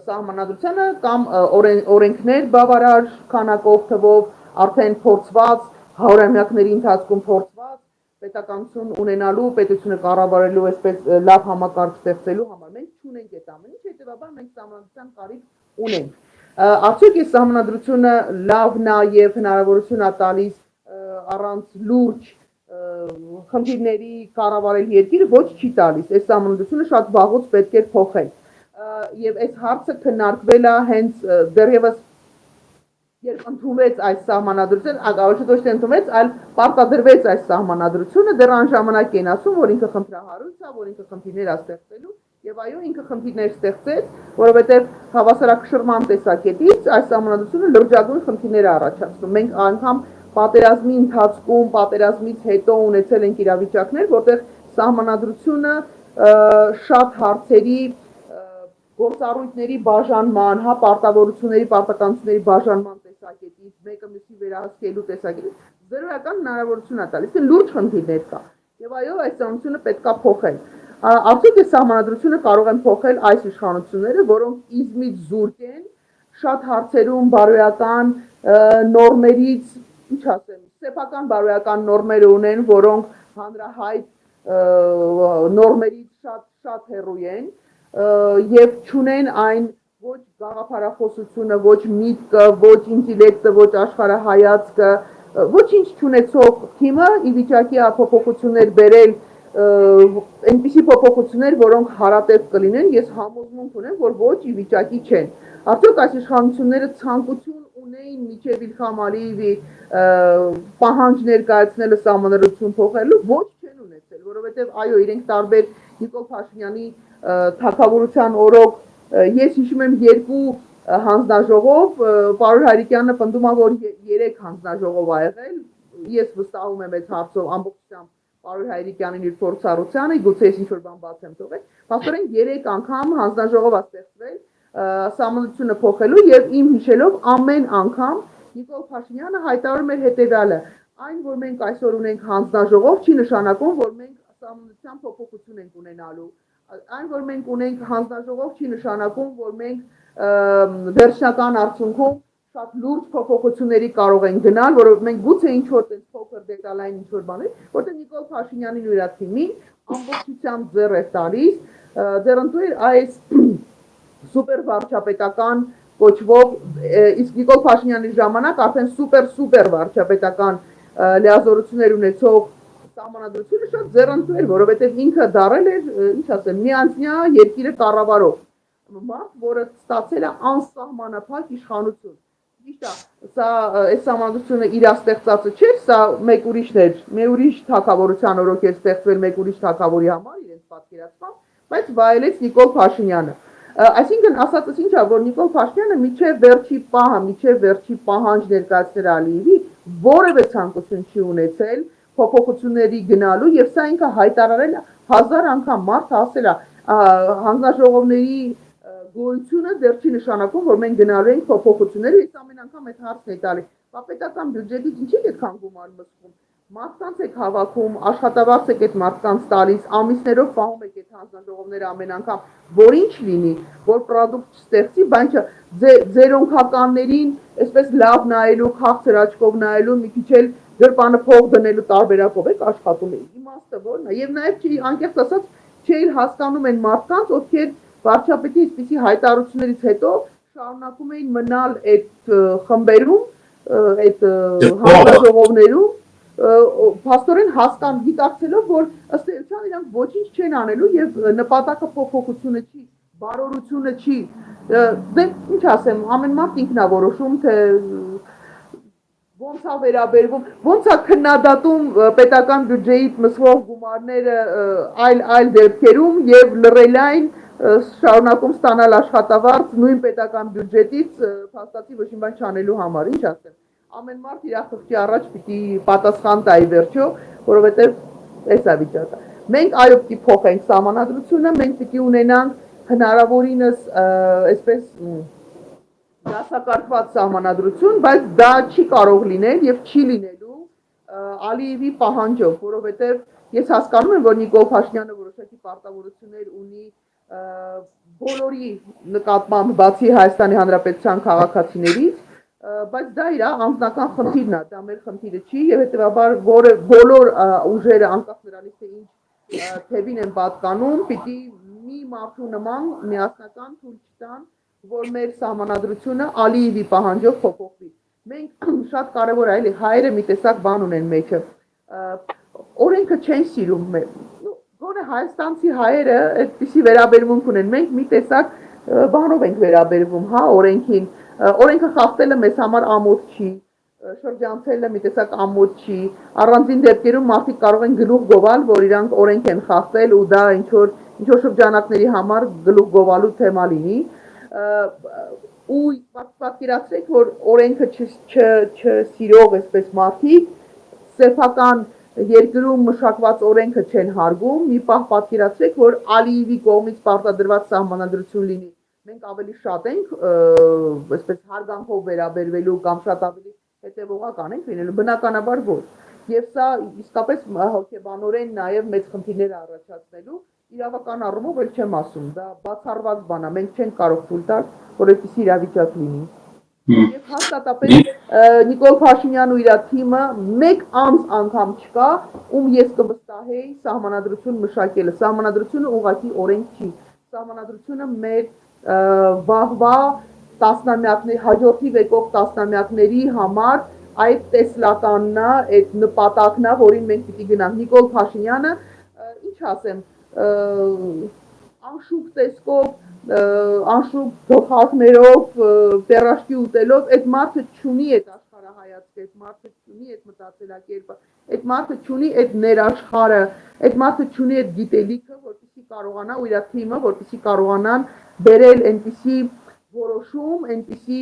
սահմանադրությանը կամ օրենքներ բավարար քանակով թվով արդեն փորձված հարյուրամյակների ընթացքում փորձված պետականություն ունենալու, պետությունը կառավարելու այսպես լավ համակարգ ստեղծելու համար մենք չունենք այդ ամենը, հետևաբար մենք սահմանադրության կարիք ունենք։ Արդյոք այս սահմանադրությունը լավն է եւ հնարավորություն է տալիս առանց լուրջ խնդիրների կառավարել երկիրը, ոչ չի տալիս։ Այս սահմանադրությունը շատ վաղուց պետք է փոխել։ Եվ այս հարցը քննարկվել է հենց դեռևս երբ ընդունվեց այս սահմանադրությունը, ոչ թե ընդունվեց, այլ պարտադրվեց այս սահմանադրությունը, դեռ այն ժամանակ են ասում, որ ինքը խնդրահարույց է, որ ինքը խնդիրներ է ստեղծելու, եւ այո, ինքը խնդիրներ ստեղծեց, որովհետեւ հավասարակշռման տեսակետից այս սահմանադրությունը լրջագույն խնդիրներ է առաջացնում։ Մենք անգամ պատերազմի ընթացքում, պատերազմից հետո ունեցել ենք իրավիճակներ, որտեղ սահմանադրությունը շատ հարցերի գործառույթների բաժանման, պարտավորությունների, պարտականությունների բաժանման տեսակետից, մեկը մյուսի վերահսկելու տեսակետից զրոյական հնարավորություն է տալիս, լուրջ խնդիրներ կա։ Եվ այո, այս սահմանադրությունը պետք է փոխել։ Արդյոք այս սահմանադրությունը կարող են փոխել այս իշխանությունները, որոնք իզմից զուրկ են, շատ հարցերում բարոյական նորմերից, ինչ ասեմ, սեփական բարոյական նորմեր ունեն, որոնք հանրահայտ նորմերից շատ հեռու են եւ չունեն այն ոչ գաղափարախոսությունը, ոչ միտքը, ոչ ինտելեկտը, ոչ աշխարհայացքը, ոչինչ չունեցող թիմը ի վիճակի է փոփոխություններ բերել, այնպիսի փոփոխություններ, որոնք հարատև կլինեն, ես համոզմունք ունեմ, որ ոչ ի վիճակի չեն։ Արդյոք այս իշխանությունները ցանկություն ունեին միջև Իլհամ Ալիևի պահանջ ներկայացնելը սահմանադրություն փոխելու, ոչ չեն ունեցել, որովհետեւ այո, իրենք տարբեր Նիկոլ Փաշինյանի թագավորության օրոք ես հիշում եմ երկու հանձնաժողով, պարոն Հայրիկյանը պնդում է, որ 3 հանձնաժողով ա եղել, ես վստահում եմ այդ հարցով ամբողջությամբ պարոն Հայրիկյանին իր փորձառությանը, գուցե ես ինչ-որ բան բաց եմ թողել, փաստորեն 3 անգամ հանձնաժողով ա ստեղծվել սահմանադրությունը փոխելու եւ իմ հիշելով ամեն անգամ Նիկոլ Փաշինյանը հայտարարում էր հետեւյալը. այն, որ մենք այսօր ունենք հանձնաժողով, չի նշանակում, որ մենք սահմանադրության փոփոխություն ենք ունենալու։ Այն, որ մենք ունենք հանձնաժողով, չի նշանակում, որ մենք վերջնական արդյունքում շատ լուրջ փոփոխությունների կարող ենք գնալ, որովհետեւ մենք գուցե ինչ-որ տես փոքր դետալային ինչ-որ բաներ, որտեղ Նիկոլ Փաշինյանին ու իր թիմին ամբողջությամբ ձեռ է տալիս, ձեռնտու է այս սուպեր վարչապետական կոչվող, իսկ Նիկոլ Փաշինյանի ժամանակ արդեն սուպեր վարչապետական լիազորություններ ունեցող սահմանադրությունը շատ ձեռնտու էր, որովհետև ինքը դարել էր, ինչ ասեմ, միանձնյա երկիրը կառավարող մարդ, որը ստացել է անսահմանափակ իշխանություն։ Ճիշտ է, սա այս սահմանադրությունը իր ստեղծածը չէր, սա մեկ ուրիշն էր, մի ուրիշ թագավորության օրոք էր ստեղծվել մեկ ուրիշ թագավորի համար, իրենց պատկերացմամբ, բայց վայելեց Նիկոլ Փաշինյանը։ Այսինքն ասածս ինչ է, որ Նիկոլ Փաշինյանը միջև վերջի պահը, միջև վերջի պահանջ ներկայացնել Ալիևի որևէ ցանկություն չի ունեցել փոփոխությունների գնալու եւ սա ինքը հայտարարել 1000 անգամ մարդը ասել է հանձնաժողովների գոյությունը դեռ չի նշանակում, որ մենք գնալու ենք փոփոխություններ, ես ամեն անգամ այդ հարցն եմ տալիս։ Պետական բյուջետից ինչի՞ այդքան գումար մսվում։ Մարդկանց եք հավաքում, աշխատավարձ եք այդ մարդկանց տալիս, ամիսներով պահում եք այդ հանձնաժողովները ամեն անգամ, որ ինչ լինի, որ պրոդուկտ չստեղծի, բան չէ, ձերոնքականներին այսպես լավ նայելու, քաղցր աչքով նայելու, մի քիչ էլ գրպանը փող դնելու տարբերակով եք աշխատում։ Իմաստը որն է, եւ նաեւ չի անկեղծ ասած, չէի հասկանում են մարդկանց, ովքեր վարչապետի այսպիսի հայտարարություններից հետո շարունակում էին մնալ այդ խմբերում, այդ հանձնաժողովներում փաստորեն հասկան գիտակցելով, որ ըստ էության իրանք ոչինչ չեն անելու եւ նպատակը փոփոխությունը չի, բարօրությունը չի, դե ինչ ասեմ, ամեն մարդ ինքն է որոշում, թե ոնց է վերաբերվում, ոնց է քննադատում պետական բյուջեից մսվող գումարները այլ դեպքերում եւ լրելային շարունակում ստանալ աշխատավարձ նույն պետական բյուջետից փաստացի ոչ մի բան չանելու համար, ինչ ասեմ։ ամեն մարդ իր խղճի առաջ պիտի պատասխան տայի վերջո, որովհետև էս է վիճակը։ Մենք այո պիտի փոխենք սահմանադրությունը, մենք պիտի ունենանք հնարավորինս այսպես դասակարգված սահմանադրություն, բայց դա չի կարող լինել եւ չի լինելու Ալիևի պահանջով, որովհետև ես հասկանում եմ, որ Նիկոլ Փաշինյանը որոշակի պարտավորություններ ունի բոլորի նկատմամբ բացի Հայաստանի Հանրապետության քաղաքացիներից, բայց դա իր անձնական խնդիրն է, դա մեր խնդիրը չի եւ հետեւաբար բոլոր ուժերը անկախ նրանից թե ինչ թևին են պատկանում, պիտի մի մարդու նման միասնական թույլ չտան, որ մեր սահմանադրությունը Ալիևի պահանջով փոփոխվի։ Մենք շատ կարևոր է, էլի հայերը մի տեսակ բան ունեն մեջը։ Օրենքը չեն սիրում։ Գոնե հայաստանցի հայերը այդպիսի վերաբերմունք ունեն։ Մենք մի տեսակ բանով ենք վերաբերվում, հա, օրենքին։ Օրենքը խախտելը մեզ համար ամոթ չի, շրջանցելը մի տեսակ ամոթ չի։ Առանձին դեպքերում մարդիկ կարող են գլուխ գովալ, որ իրանք օրենք են խախտել ու դա ինչ որ շրջանակների համար գլուխ գովալու թեմա լինի։ Ու պատկերացրեք, որ օրենքը չսիրող այսպես մարդիկ սեփական երկրում մշակված օրենքը չեն հարգում, մի պահ պատկերացրեք, որ Ալիևի կողմից պարտադրված սահմանադրություն լինի։ Մենք ավելի շատ ենք այսպես հարգանքով վերաբերվելու կամ շատ ավելի հետևողական ենք լինելու, բնականաբար ոչ։ Եվ սա իսկապես հոգեբանորեն նաև մեծ խնդիրներ է առաջացնելու, իրավական առումով էլ չեմ ասում, դա բացառված բան է, մենք չենք կարող թույլ տալ, որ այդպիսի իրավիճակ լինի։ Եվ հաստատապես Նիկոլ Փաշինյանն ու իր թիմը մեկ անձ անգամ չկա, ում ես կվստահեի սահմանադրություն մշակելը։ Սահմանադրությունը ուղղակի օրենք չի։ Սահմանադրությունը մեր վաղվա տասնամյակների, հաջորդի եկող տասնամյակների համար այդ տեսլականն է, այդ նպատակն է, որին մենք պիտի գնանք։ Նիկոլ Փաշինյանը, ինչ ասեմ, անշուք տեսքով, անշուք գլխարկներով, պերաշկի ուտելով, այդ մարդը չունի այդ աշխարհայացքը, այդ մարդը չունի այդ մտածելակերպը, այդ մարդը չունի այդ ներաշխարհը, այդ մարդը չունի այդ գիտելիքը, որպեսզի կարողանա ու իր թիմը, որպեսզի կարողանան բերել այնպիսի որոշում, այնպիսի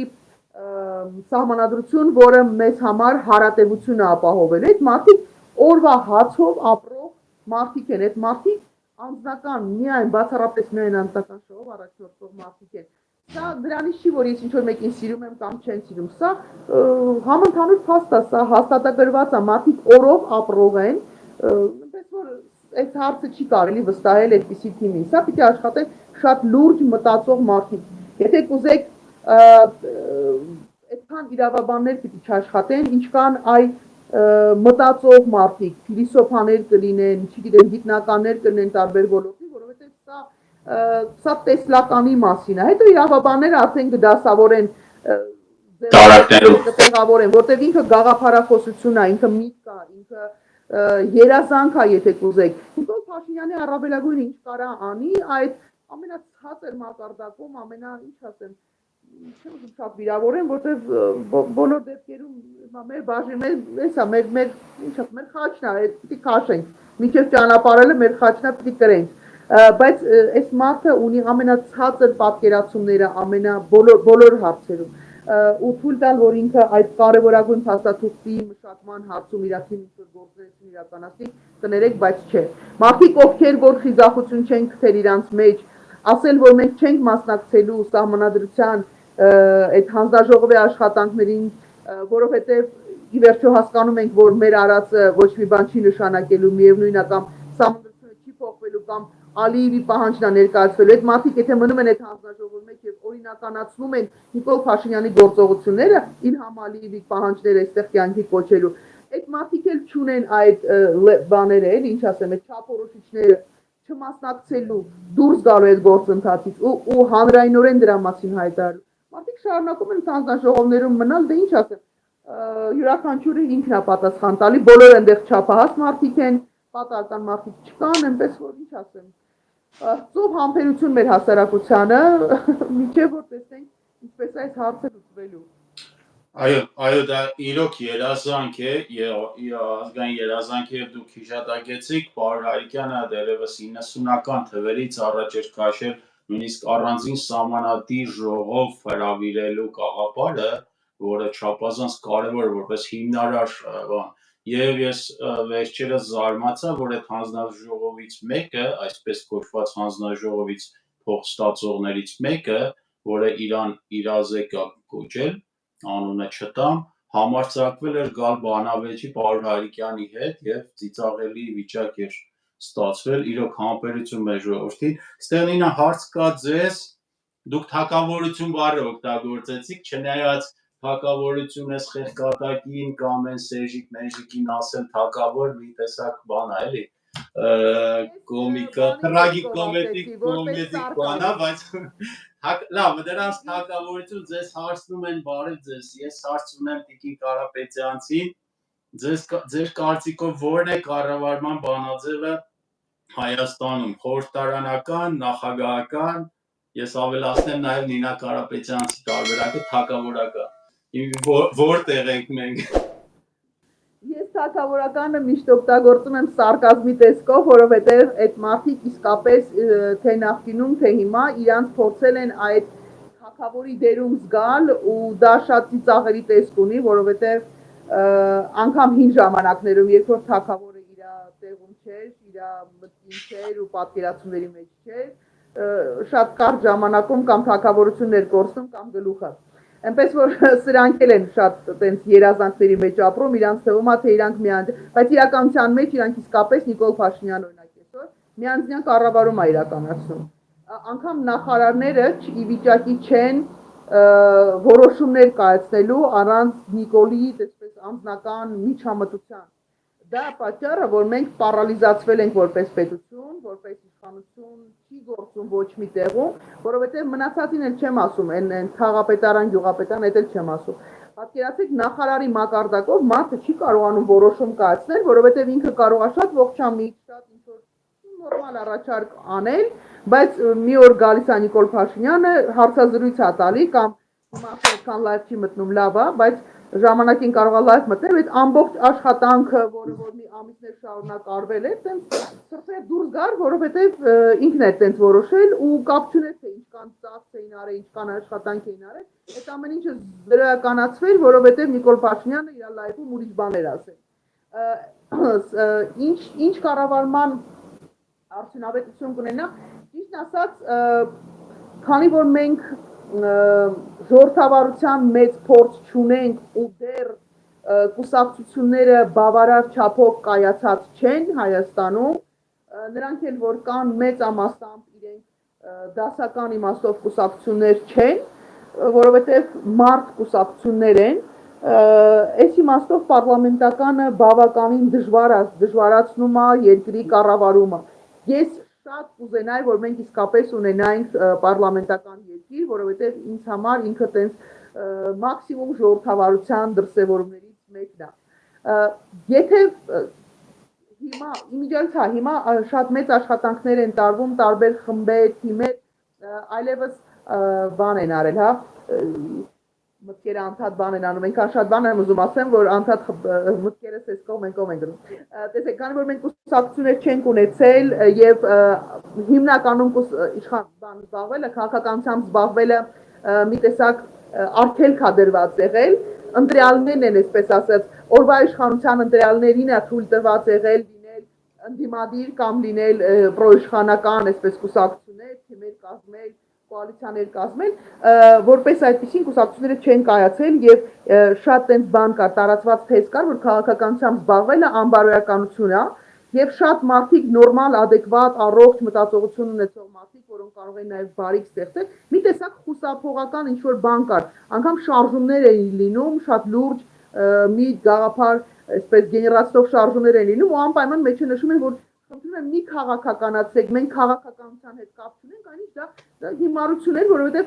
սահմանադրություն, որը մեզ համար հարատևություն է ապահովել։ Այդ մարդիկ օրվա հացով ապրող մարդիկ են, այդ մարդիկ անձնական միայն բացառապես միայն անձնական շահով առաջնորդող մարդիկ են։ Սա դրանից չի, որ ես ինչ-որ մեկին սիրում եմ կամ չեն սիրում, սա համընդհանուր փաստ է, սա հաստատագրված է, մարդիկ օրով ապրող են, այնպես որ այս հարցը չի կարելի վստահել այդպիսի թիմին, սա պիտի աշխատեն շատ լուրջ մտածող մարդիկ։ Եթե կուզեք այդքան իրավաբաններ պիտի չաշխատեն, ինչքան այ մտածող մարդիկ, փիլիսոփաներ կլինեն, չգիտեմ, գիտնականներ կլինեն տարբեր ոլորտի, որովհետև սա տեսլականի մասին է։ Հետո իրավաբանները արդեն կդասավորեն կտեղավորեն, որտեղ ինքը գաղափարախոսություն է, ինքը միտք է, ինքը երազանք է, եթե կուզեք։ Նիկոլ Փաշինյանի առավելագույնը ինչ կարա անի, այդ ամենացածր մակարդակում, ինչ ասեմ, չեմ ուզում շատ վիրավորեմ, որտեղ բոլոր դեպքերում մեր բաժին, մեր խաչն է, պիտի քաշենք, մինչև ճանապարհելը մեր խաչն է, պիտի կրենք, բայց այս մարդը ունի ամենացածր պատկերացումները բոլոր հարցերում, ու թույլ տալ, որ ինքը այդ կարևորագույն փաստաթուղթի մշակման հարցում իր ինչ-որ գործունեություն իրականացնի, կներեք, բայց չէ։ Մարդիկ, ովքեր որ խիզախություն չեն գտել իրանց մեջ, ասել, որ մենք չենք մասնակցելու սահմանադրության այդ հանձնաժողովի աշխատանքներին, որովհետև ի վերջո հասկանում ենք, որ մեր արածը ոչ մի բան չի նշանակելու, միևնույն է կամ սահմանադրությունը չի փոխվելու կամ Ալիևի պահանջն է ներկայացվելու։ Այդ մարդիկ եթե մնում են այդ հանձնաժողովի մեջ եւ օրինականացնում են Նիկոլ Փաշինյանի գործողությունները, Իլհամ Ալիևի պահանջները այստեղ կյանքի կոչելու, այդ մարդիկ էլ չունեն այդ բաները, էլ ինչ ասեմ, այդ չափորոշիչները չմասնակցելու, դուրս գալու այդ գործընթացից ու հանրայնորեն դրա մասին հայտարարելու։ Մարդիկ շարունակում են հանձնաժողովներում մնալ, դե ինչ ասեմ, յուրաքանչյուրը ինքն է պատասխան տալի, բոլորը այնտեղ չափահաս մարդիկ են, պատահական մարդիկ չկան, այնպես որ ինչ ասեմ, ծով համբերություն մեր հասարակությանը, միջև որ տեսնենք ինչպես այս հարցը լուծվելու։ Այո, դա իրոք երազանք է, ազգային երազանք է, դուք հիշատակեցիք, պարոն Հարիկյանը դեռևս 90-ական թվերից առաջ էր քաշել նույնիսկ առանձին սահմանադիր ժողով հրավիրելու գաղափարը, որը չափազանց կարևոր որպես հիմնարար բան։ Եվ ես վերջերս զարմացա, որ այդ հանձնաժողովից մեկը, այսպես կոչված հանձնաժողովից փոխստացողներից մեկը, որը Իրան Իրազեկա կոչել, անունը չտամ, համարձակվել էր գալ բանավեճի Պարոն Հայրիկյանի հետ եւ ծիծաղելի վիճակ էր ստացվել, իրոք համբերություն մեր ժողովրդին։ Ստեղ Նինա հարց կա ձեզ, դուք թակավորություն բառը օգտագործեցիք, չնայած թակավորություն ես խեղկատակին կամ են Սերժիկ Մենժիկին ասել թակավոր մի տեսակ բան է, էլի, կոմիկա, տրագիկոմեդիկ բան է, բայց լավ, դրանց թակավորություն ձեզ հարցնում են բարև ձեզ, ես հարցնում եմ Տիկին Կարապետյանցին, ձեր կարծիքով որն է կառավարման բանաձևը Հայաստանում, խորհրդարանական, նախագահական, ես ավելացնեմ նաև Նինա Կարապետյանցի տարբերակը թակավորական, որտեղ ենք մենք։ Ես թակավորականը միշտ օգտագործում եմ սարկազմի տեսքով, որովհետև այդ մարդիկ իսկապես թե նախկինում, թե հիմա իրանց փորձել են այդ թակավորի դերում զգալ ու դա շատ ծիծաղելի տեսք ունի, որովհետև անգամ հին ժամանակներում, երբ որ թակավորը իր տեղում չէր, իր մտքին չէր ու պատկերացումների մեջ չէր, շատ կարճ ժամանակում կամ թակավորություններ կորցնում կամ գլուխը։ Այնպես որ սրանք էլ են շատ տենց երազանքների մեջ ապրում, իրանց թվում է թե իրանք միան, բայց իրականության մեջ իրանք իսկապես Նիկոլ Փաշինյան օրինակ այսօր միանձնյան կառավարում է իրականացնում։ Անգամ նախարարները ի վիճակի չեն որոշումներ կայացնելու առանց Նիկոլի այսպես անձնական միջամտության։ Դա պատճառը, որ մենք պարալիզացվել ենք որպես պետություն, որպես իշխանություն չի գործում ոչ մի տեղում, որովհետև մնացածին էլ չեմ ասում, այն քաղաքապետարան, գյուղապետարան, այդ էլ չեմ ասում։ Պատկերացրեք նախարարի մակարդակով մարդը չի կարողանում որոշում կայացնել, որովհետև ինքը կարող է շատ ողջամիտ, շատ ինչ-որ նորմալ առաջարկ անել, բայց մի օր գալիս է Նիկոլ Փաշինյանը, հարցազրույց է տալի կամ հիմա այդքան լայվ չի մտնում, լավ է, բայց ժամանակին կարող է լայվ մտնել, այդ ամբողջ աշխատանքը, որը որ մի ամիսներ շարունակ արվել է, տենց սրտեր դուրս գար, որովհետև ինքն է տենց որոշել ու կապ չուներ թե ինչքան ծախս էին արել, ինչքան աշխատանք էին արել, այդ ամեն ինչը դրականացվեր, որովհետև Նիկոլ Փաշինյանը իր լայվում ուրիշ բաներ ասել։ Ինչ կառավարման արդյունավետություն կունենա, ճիշտ ասած, քանի որ մենք ժողովրդավարության մեծ փորձ չունենք ու դեռ կուսակցությունները բավարար չափով կայացած չեն Հայաստանում, նրանք էլ որ կան մեծամասամբ իրենք դասական իմաստով կուսակցություններ չեն, որովհետև մարդ կուսակցություններ են, այս իմաստով պարլամենտականը բավականին դժվարացնում է երկրի կառավարումը։ Ես շատ կուզենայի, որ մենք իսկապես ունենայինք պարլամենտական երկիր, որովհետև ինձ համար ինքը տենց մաքսիմում ժողովրդավարության դրսևորումներից մեկն է։ Եթե հիմա իմիջիայլոց հիմա շատ մեծ աշխատանքներ են տարվում տարբեր խմբեր, թիմեր, այլևս բան են արել, հա, մտքերը անդադ բան են անում, այնքան շատ բան եմ ուզում ասեմ, որ անդադ մտքերս այս կողմ են գնում։ Տեսեք, քանի որ մենք կուսակցություններ չենք ունեցել եւ հիմնականում իշխան զբաղվելը, քաղաքականությամբ զբաղվելը մի տեսակ արգելք է դրված եղել, ընտրյալներն են, այսպես ասած, օրվա իշխանության ընտրյալներին է թույլ տված եղել լինել ընդդիմադիր կամ լինել պրոիշխանական, այսպես կուսակցություններ, թիմեր կազմել, կոալիցիաներ կազմել, որպես այդպեսին կուսակցությունները չեն կայացել եւ շատ տենց բան կար, տարածված թեզ կար, որ քաղաքականությամբ զբաղվելը անբարոյականություն է եւ շատ մարդիկ նորմալ, adekvat, առողջ մտածողություն ունեցող մարդիկ, որոնք կարող են նաեւ բարիք ստեղծել, մի տեսակ խուսափողական ինչ որ բան կար, անգամ շարժումներ էին լինում, շատ լուրջ մի գաղափար, այսպես գեներացիով շարժումներ են լինում ու անպայման մեջը նշում են, որ խնդրում եմ մի քաղաքականացեք, մենք քաղաքականության հետ կապ չունենք, այնինչ դա հիմարություն էր, որովհետև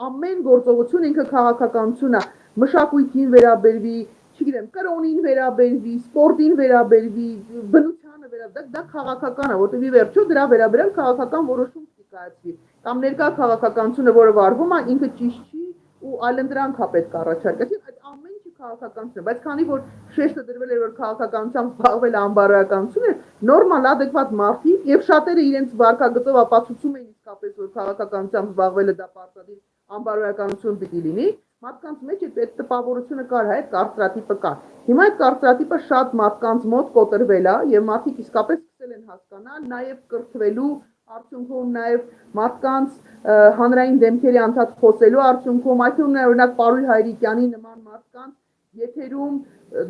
ամեն գործողություն ինքը քաղաքականություն է, մշակույթին վերաբերվի, չգիտեմ, կրոնին վերաբերվի, սպորտին վերաբերվի, բնությանը վերաբերվի, դա քաղաքական է, որտեղ ի վերջո դրա վերաբերյալ քաղաքական որոշում կայացվի, կամ ներկա քաղաքականությունը, որը վարվում է, ինքը ճիշտ չի ու այլընտրանք է պետք առաջարկել, այդ ամեն ինչը քաղաքականություն է, բայց քանի որ շեշտը դրվել էր, որ քաղաքականությամբ զբաղվելը անբարոյականություն է, նորմալ, adekvat մարդիկ եւ շատերը իրենց վարքագծով ապացուցում են իսկապես, որ քաղաքականությամբ զբաղվելը դա պարտադիր անբարոյականություն պիտի լինի, մարդկանց մեջ այդ տպավորությունը կար, այդ կարծրատիպը կար։ Հիմա այդ կարծրատիպը շատ մարդկանց մոտ կոտրվել է եւ մարդիկ իսկապես սկսել են հասկանալ, նաեւ կրթվելու արդյունքում նաեւ մարդկանց հանրային դեմքերի անդադ խոսելու արդյունքում, այդ օրինակ Պարույր Հայրիկյանի նման մարդկանց եթերում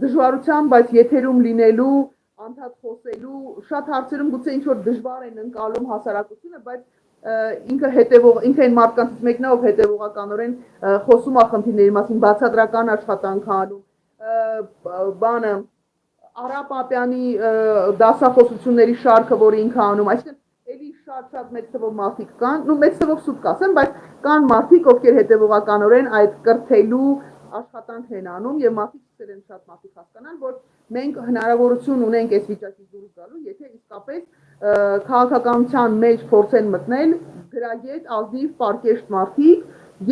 դժվարությամբ, բայց եթերում լինելու, անդադ խոսելու, շատ հարցերում գուցե ինչ որ դժվար են ընկալում հասարակությունը, բայց ինքը այն մարդկանցից մեկն է, ով հետևողականորեն խոսում է խնդիրների մասին, բացատրական աշխատանք անում, բանը Արա Պապյանի դասախոսությունների շարքը, որը ինքը անում, այսինքն էլի շատ մեծ թվով մարդիկ կան, մեծ թվով սուտ կասեմ, բայց կան մարդիկ, ովքեր հետևողականորեն այդ կրթելու աշխատանքն են անում եւ մարդիկ սկսել են շատ մարդիկ հասկանալ, որ մենք հնարավորություն ունենք այս վիճակից դուրս գալու, եթե իսկապես քաղաքականության մեջ փորձեն մտնել գրագետ, ազնիվ, պարկեշտ մարդիկ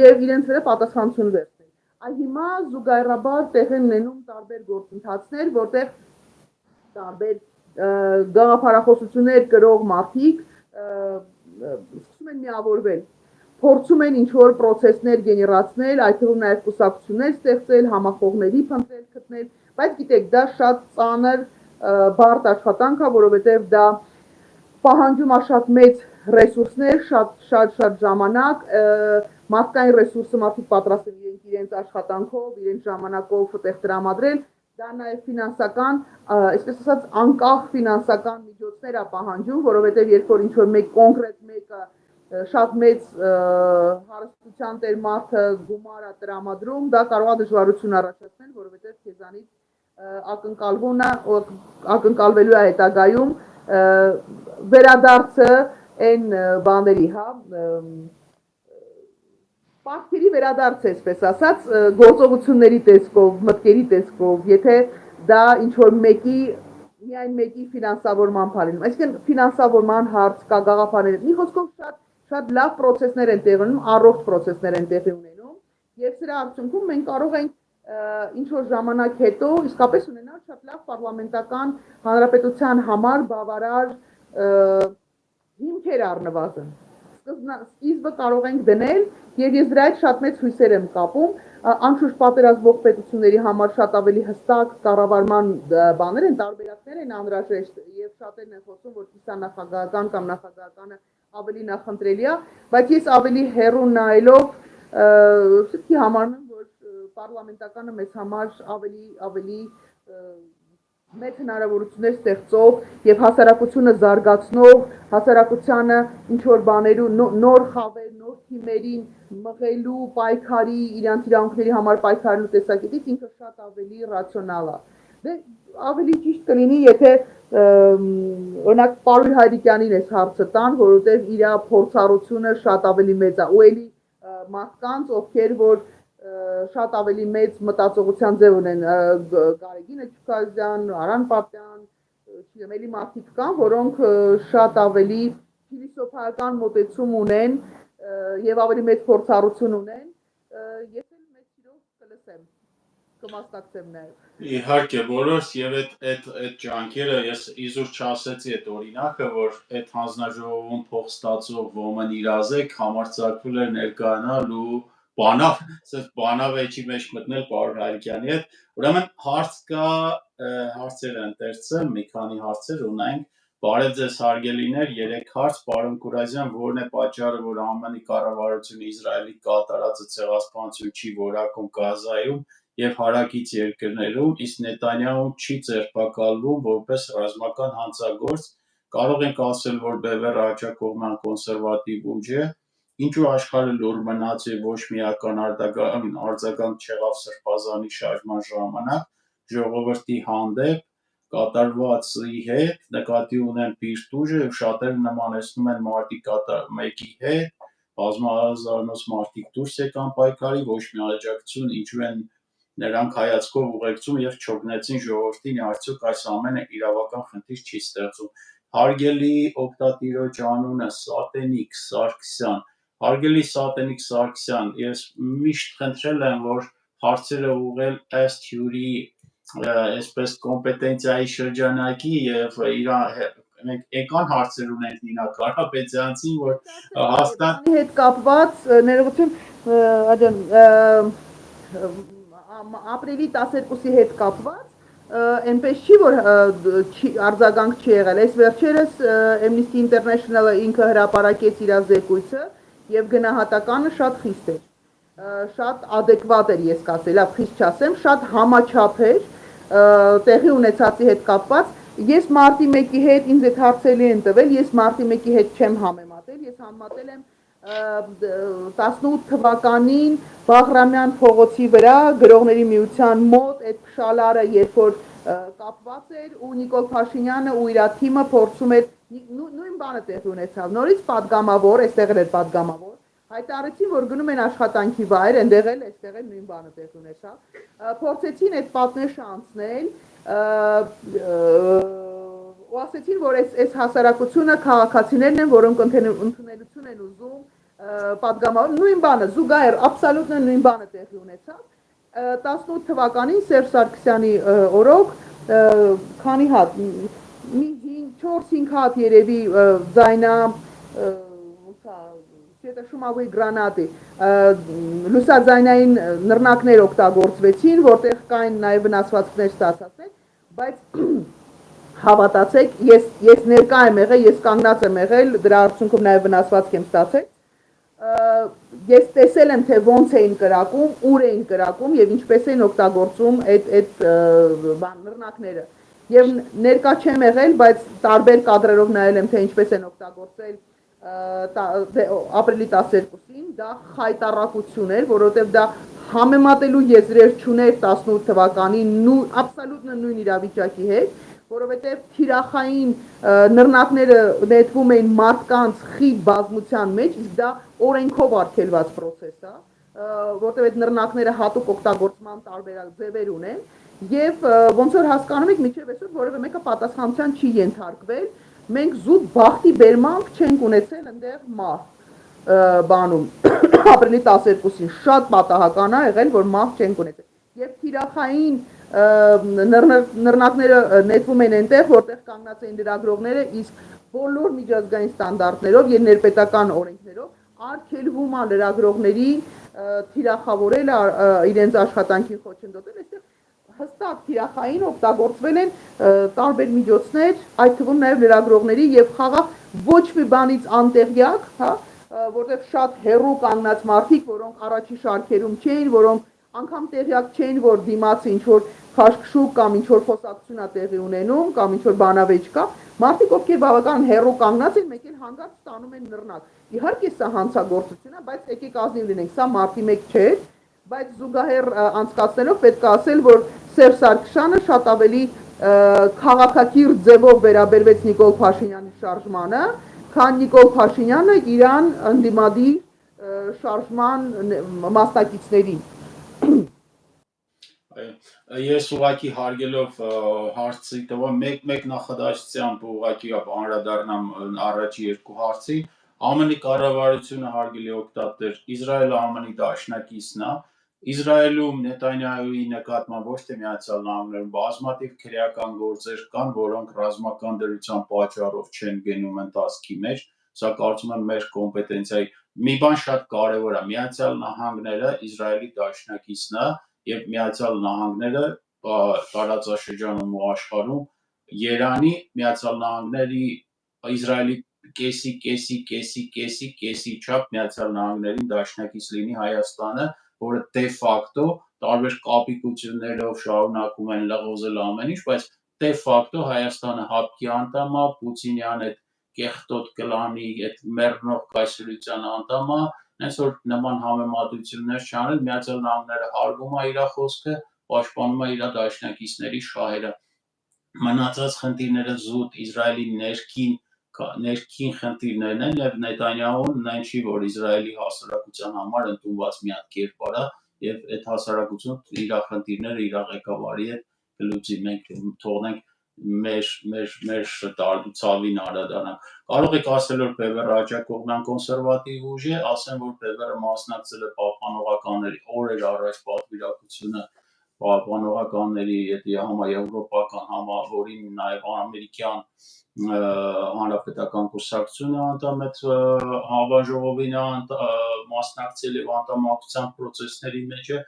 եւ իրենց վրա պատասխանատվություն վերցնել։ Այ հիմա զուգահեռաբար տեղ են ունենում տարբեր գործընթացներ, որտեղ տարբեր գաղափարախոսություններ կրող մարդիկ սկսում են միավորվել, փորձում են ինչ-որ պրոցեսներ գեներացնել, այդ թվում նաև կուսակցություններ ստեղծել, համախոհների փնտրել, գտնել, բայց գիտեք, դա շատ ծանր բարդ աշխատանք է, որովհետև դա պահանջում է շատ մեծ ռեսուրսներ, շատ ժամանակ, մարդկային ռեսուրսը մարդիկ պատրաստ են իրենց աշխատանքով, իրենց ժամանակով տեղ տրամադրել, դա նաև ֆինանսական, այսպես ասած, անկախ ֆինանսական միջոցներ է պահանջում, որովհետև երբ որ ինչ-որ մեկ կոնկրետ մեկը շատ մեծ հարստության տեր մարդը գումար է տրամադրում, դա կարող է դժվարություն առաջացնել, որովհետև քեզանից ակնկալվելու է հետագայում վերադարձը այն բաների, հա, պարտքերի վերադարձ է, այսպես ասած, գործողությունների տեսքով, մտքերի տեսքով, եթե դա ինչ-որ միայն մեկի ֆինանսավորման փալինում, այսինքն ֆինանսավորման հարց կա, գաղափարներ, մի խոսքով շատ լավ պրոցեսներ են տեղի ունենում, առողջ պրոցեսներ են տեղի ունենում եւ սրա արդյունքում մենք կարող ենք ինչ-որ ժամանակ հետո իսկապես ունենալ շատ լավ պարլամենտական հանրապետության համար բավարար հիմքեր առնվազն։ Սկիզբը կարող ենք դնել եւ ես դրա հետ շատ մեծ հույսեր եմ կապում, անշուշտ պատերազմող պետությունների համար շատ ավելի հստակ կառավարման բաներ են, տարբերակներ են անհրաժեշտ եւ շատերն են խոսում, որ կիսանախագահական կամ նախագահականը ավելի նախընտրելի է, բայց ես ավելի հեռու նայելով շտկի համարում եմ, որ պարլամենտականը մեզ համար ավելի մեծ հնարավորություններ ստեղծող եւ հասարակությունը զարգացնող, հասարակությանը ինչ-որ բաներու նոր խավեր, նոր թիմերին մղելու, պայքարի, իրանց իրավունքների համար պայքարելու տեսակետից ինքը շատ ավելի ռացիոնալ է։ Դե ավելի ճիշտ կլինի, եթե օրինակ Պարույր Հայրիկյանին էս հարցը տան, որովհետև իր փորձառությունը շատ ավելի մեծ է, ու էլի մարդկանց, ովքեր որ շատ ավելի մեծ մտածողության ձև ունեն, Գարեգին Էջուկազյան, Արան Պապյան, չգիտեմ, էլի մարդիկ կան, որոնք շատ ավելի փիլիսոփայական մոտեցում ունեն եւ ավելի մեծ փորձառություն ունեն, ես էլ մեծ սիրով կլսեմ, կմասնակցեմ նաեւ։ Իհարկե, որոշ եւ այդ ջանքերը ես իզուր չասեցի այդ օրինակը, որ այդ հանձնաժողովում փող ստացող ոմն իրազեկ համարձակվել էր ներկայանալ ու բանավեճի մեջ մտնել Պարույր Հայրիկյանի հետ, ուրեմն հարց կա, հարցեր ընթերցեմ, մի քանի հարցեր ունենք, բարև ձեզ հարգելիներ, 3 հարց, պարոն Կուրազյան, որն է պատճառը, որ ԱՄՆ-ի կառավարությունը Իսրայելի կատարածը ցեղասպանություն չի որակում Գազայում եւ հարակից երկրներում, իսկ Նետանյահուն չի ձերբակալվում որպես ռազմական հանցագործ, կարող ենք ասել, որ Բևերը հաճակողման կոնսերվատիվ ուժ է, ինչու աշխարհը լուր մնաց եւ ոչ միական արձագանք չեղավ Սրբազանի շարժման ժամանակ ժողովրդի հանդեպ կատարվածի հետ, նկատի ունեն պիրտ ուժը եւ շատերը նմանեցնում են մարտի 1-ի հետ, բազմահազարանոց մարդիկ դուրս եկան պայքարի, ոչ մի աջակցություն, ինչու են նրանք հայացքով ուղեկցում եւ չօգնեցին ժողովրդին, արդյոք այս ամենը իրավական խնդիր չի ստեղծում։ Հարգելի օգտատիրոջ անունը Սատենիկ Սարգսյան, հարգելի Սատենիկ Սարգսյան, ես միշտ խնդրել եմ, որ հարցերը ուղղել ըստ հյուրի այսպես կոմպետենցիայի շրջանակի եւ մենք եկան հարցեր ունենք Նինա Կարապետյանցին, որ հաստատ հետ կապված ներողություն, ապրիլի 12-ի հետ կապված այնպես չի, որ արձագանք չի եղել։ Այս վերջերս Amnesty International-ը ինքը հրապարակեց իր զեկույցը եւ գնահատականը շատ խիստ էր, շատ adekvat էր, ես կասեի, լավ խիստ չասեմ, շատ համաչափ էր տեղի ունեցածի հետ կապված։ Ես մարտի 1-ի հետ ինձ այդ հարցերի են տվել, ես մարտի 1-ի հետ չեմ համեմատել, ես համեմատել եմ 18 թվականին Բաղրամյան փողոցի վրա գրողների միության մոտ այդ փշալարը երբ որ կապված էր ու Նիկոլ Փաշինյանը ու իր թիմը փորձում էր նույն բանը տեղի ունեցավ նորից падգամավոր այստեղ էր падգամավոր հայտարարեցին որ գնում են աշխատանքի վայր այնտեղ էլ այստեղ էլ նույն բանը տեղի ունեցավ փորձեցին այդ պատնեշը անցնել ու ասեցին որ այս հասարակությունը քաղաքացիներն են որոնք ընդունելություն են ուզում падգամավոր նույն բանը զուգահեռ абսոլютно նույն բանը տեղի ունեցավ 18 թվականին Սերժ Սարգսյանի օրոք քանի հատ մի 4-5 հատ երևի ձայնա շումավի գրանատի լուսաձայնային նռնակներ օգտագործվեցին որտեղ կային նաև վնասվածքներ ստացածներ բայց հավատացեք ես ներկա եմ եղել ես կանգնած եմ եղել դրա արդյունքում նաև վնասվածք եմ ստացել ես տեսել եմ թե ոնց էին կրակում, ուր էին կրակում եւ ինչպես են օգտագործում այդ նռնակները։ Եվ ներկա չեմ եղել, բայց տարբեր կադրերով նայել եմ թե ինչպես են օգտագործել ապրիլի 12-ին, դա խայտառակություն էր, որովհետեւ դա համեմատելու եզրեր չուներ 18 թվականին абսոլютно նույն իրավիճակի հետ, որովհետեւ թիրախային նռնակները նետվում էին մարդկանց խիտ բազմության մեջ, իսկ դա օրենքով արգելված process է, որտեղ այդ նռնակները հատուկ օգտագործման տարբերակ ձևեր ունեն, եւ ոնց որ հասկանում եք, մինչեւ այսօր որևէ մեկը պատասխանատվության չի ենթարկվել, մենք զուտ բախտի բերմամբ չենք ունեցել այնտեղ մարդ բանում ապրիլի 12-ին շատ պատահական է եղել, որ մարդ չենք ունեցել, եւ թիրախային նռնակները նետվում են այնտեղ, որտեղ կանգնած են լրագրողները, իսկ բոլոր միջազգային ստանդարտներով եւ ներպետական օրենքներով արգելվում է լրագրողների թիրախավորել իրենց աշխատանքին խոչընդոտել, այստեղ հստակ թիրախային օգտագործվել են տարբեր միջոցներ, այդ թվում նաև լրագրողների եւ խաղաղ ոչ մի բանից անտեղյակ, հա, որտեղ շատ հերոու կանգնած մարդիկ, որոնք առաջի շարքերում չէին, որոնք անգամ տեղյակ չէին, որ դիմացը ինչ որ քաշքշուկ կամ ինչ որ խոսակցություն է տեղի ունենում կամ ինչ որ բանավեճ կա, մարդիկ ովքեր բավական հերոու կանգնած են, մեկ էլ հանգած ստանում են նռնակ։ Իհարկե սա հանցագործություն է, բայց եկեք ազնիվ լինենք, սա մարտի 1 չէ, բայց զուգահեռ անցկացնելով պետք է ասել, որ Սերժ Սարգսյանը շատ ավելի քաղաքակիրթ ձևով վերաբերվեց Նիկոլ Փաշինյանի շարժմանը, քան Նիկոլ Փաշինյանը իրան ընդդիմադիր շարժման մասնակիցներին։ Ես ուղղակի հարգելով հարցի տվա մեկ նախադասությամբ ուղղակի անդրադառնամ առաջի երկու հարցի ԱՄՆ-ի կառավարությունը հարգելի օգտատեր Իսրայելը ԱՄՆ-ի դաշնակիցն է Իսրայելում Նետանյահուի նկատմամբ ոչ թե Միացյալ Նահանգներում բազմաթիվ քրեական գործեր կան, որոնք ռազմական դրության պատճառով չեն գնում ընթացքի մեջ, սա կարծում եմ մեր կոմպետենցիայի մի բան շատ կարևոր է, Միացյալ Նահանգները Իսրայելի դաշնակիցն է եւ Միացյալ Նահանգները տարածաշրջանում ու աշխարհում Երանի Միացյալ Նահանգների Իսրայելի կեսի չափ Միացյալ Նահանգներին դաշնակից լինի Հայաստանը, որը դե ֆակտո տարբեր կապիկություններով շարունակում են լղոզել ամեն ինչ, բայց դե ֆակտո Հայաստանը ՀԱՊԿ-ի անդամ է, Պուտինյան այդ կեղտոտ կլանի, այդ մեռնող կայսրության անդամ է, հենց որ նման համեմատություններ չանել, Միացյալ Նահանգները հարգում է իր խոսքը, պաշտպանում է իր դաշնակիցների շահերը։ Մնացած խնդիրները զուտ Իսրայելի ներքին խնդիրներն են եւ Նետանյահուն նայն չի, որ Իսրայելի հասարակության համար ընդունված մի հատ կերպար է եւ այդ հասարակությունը իր խնդիրները իր ղեկավարի հետ կլուծի, մենք թողնենք մեր ցավին անդրադառնանք։ Կարող եք ասել, որ Բևերը աջակողմյան կոնսերվատիվ ուժ է, ասեմ, որ Բևերը մասնակցել է պահպանողականների օրեր առաջ պատվիրակությունը պահպանողականների համաեվրոպական համավորին նաև ամերիկյան հանրապետական կուսակցությունը անդամ այդ հավանժողովին մասնակցել եւ անդամակցության process-ների մեջ է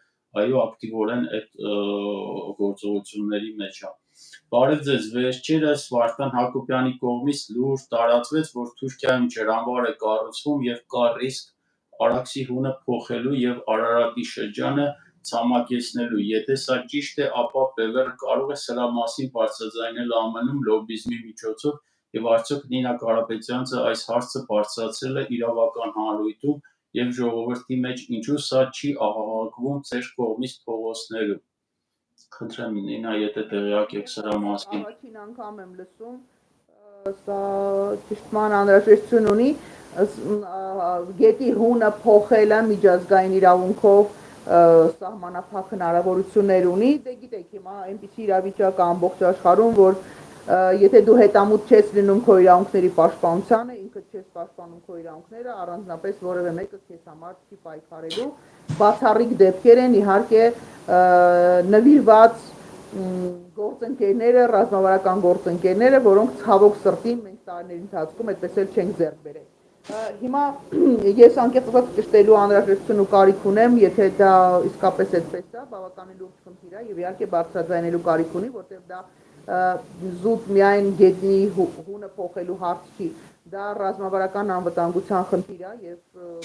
այո, ակտիվորեն այդ գործողությունների մեջ է։ Բարև ձեզ, վերջերս Վարդան Հակոբյանի կողմից լուր տարածվեց, որ Թուրքիայում ջրամբար է կառուցվում եւ կա ռիսկ Արաքսի հունը փոխելու եւ Արարատի շրջանը ցամաքեցնելու։ Եթե սա ճիշտ է, ապա Բևերը կարող է սրա մասին բարձրաձայնել ԱՄՆ-ում լոբիզմի միջոցով եւ արդյոք Նինա Կարապետյանցը այս հարցը բարձրացրել է իրավական հանրույթում եւ ժողովրդի մեջ, ինչու սա չի աղաղակվում ձեր կողմից փողոցներում։ Խնդրեմ Նինա, եթե տեղյակ եք սրա մասին։ Առաջին անգամ եմ լսում, սա ճշտման անհրաժեշտություն ունի, գետի հունը փոխելը միջազգային իրավունքով սահմանափակ հնարավորություններ ունի, դե գիտեք հիմա այնպիսի իրավիճակ է ամբողջ աշխարհում, որ եթե դու հետամուտ չես լինում քո իրավունքների պաշտպանությանը, ինքդ չես պաշտպանում քո իրավունքները, առանձնապես որևէ մեկը քեզ համար չի պայքարելու, բացառիկ դեպքեր են իհարկե նվիրված գործընկերները, ռազմավարական գործընկերները, որոնք ցավոք սրտի մենք տարիների ընթացքում այդպես էլ չենք ձեռք բերել։ Հիմա ես անկեղծ ասած ճշտելու անհրաժեշտություն ու կարիք ունեմ, եթե դա իսկապես այդպես է, բավականին լուրջ խնդիր է եւ իհարկե բարձրաձայնելու կարիք ունի, որտեղ դա զուտ միայն գետի հունը փոխելու հարց չի, դա ռազմավարական անվտանգության խնդիր է եւ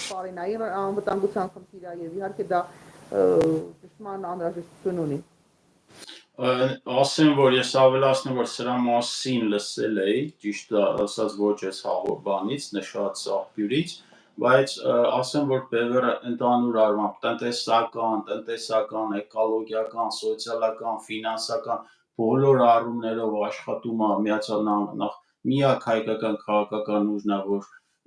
պարենային անվտանգության խնդիր է եւ իհարկե դա ճշտման անհրաժեշտություն ունի։ Ասեմ, որ ես ավելացնեմ, որ սրա մասին լսել էի, ճիշտ ասած ոչ այս հաղորդանից, նշած աղբյուրից, բայց ասեմ, որ Բևերը ընդհանուր առմամբ տնտեսական, էկոլոգիական, սոցիալական, ֆինանսական բոլոր առումներով աշխատում է Միացյալ Նահանգներում, միակ հայկական քաղաքական ուժն է, որ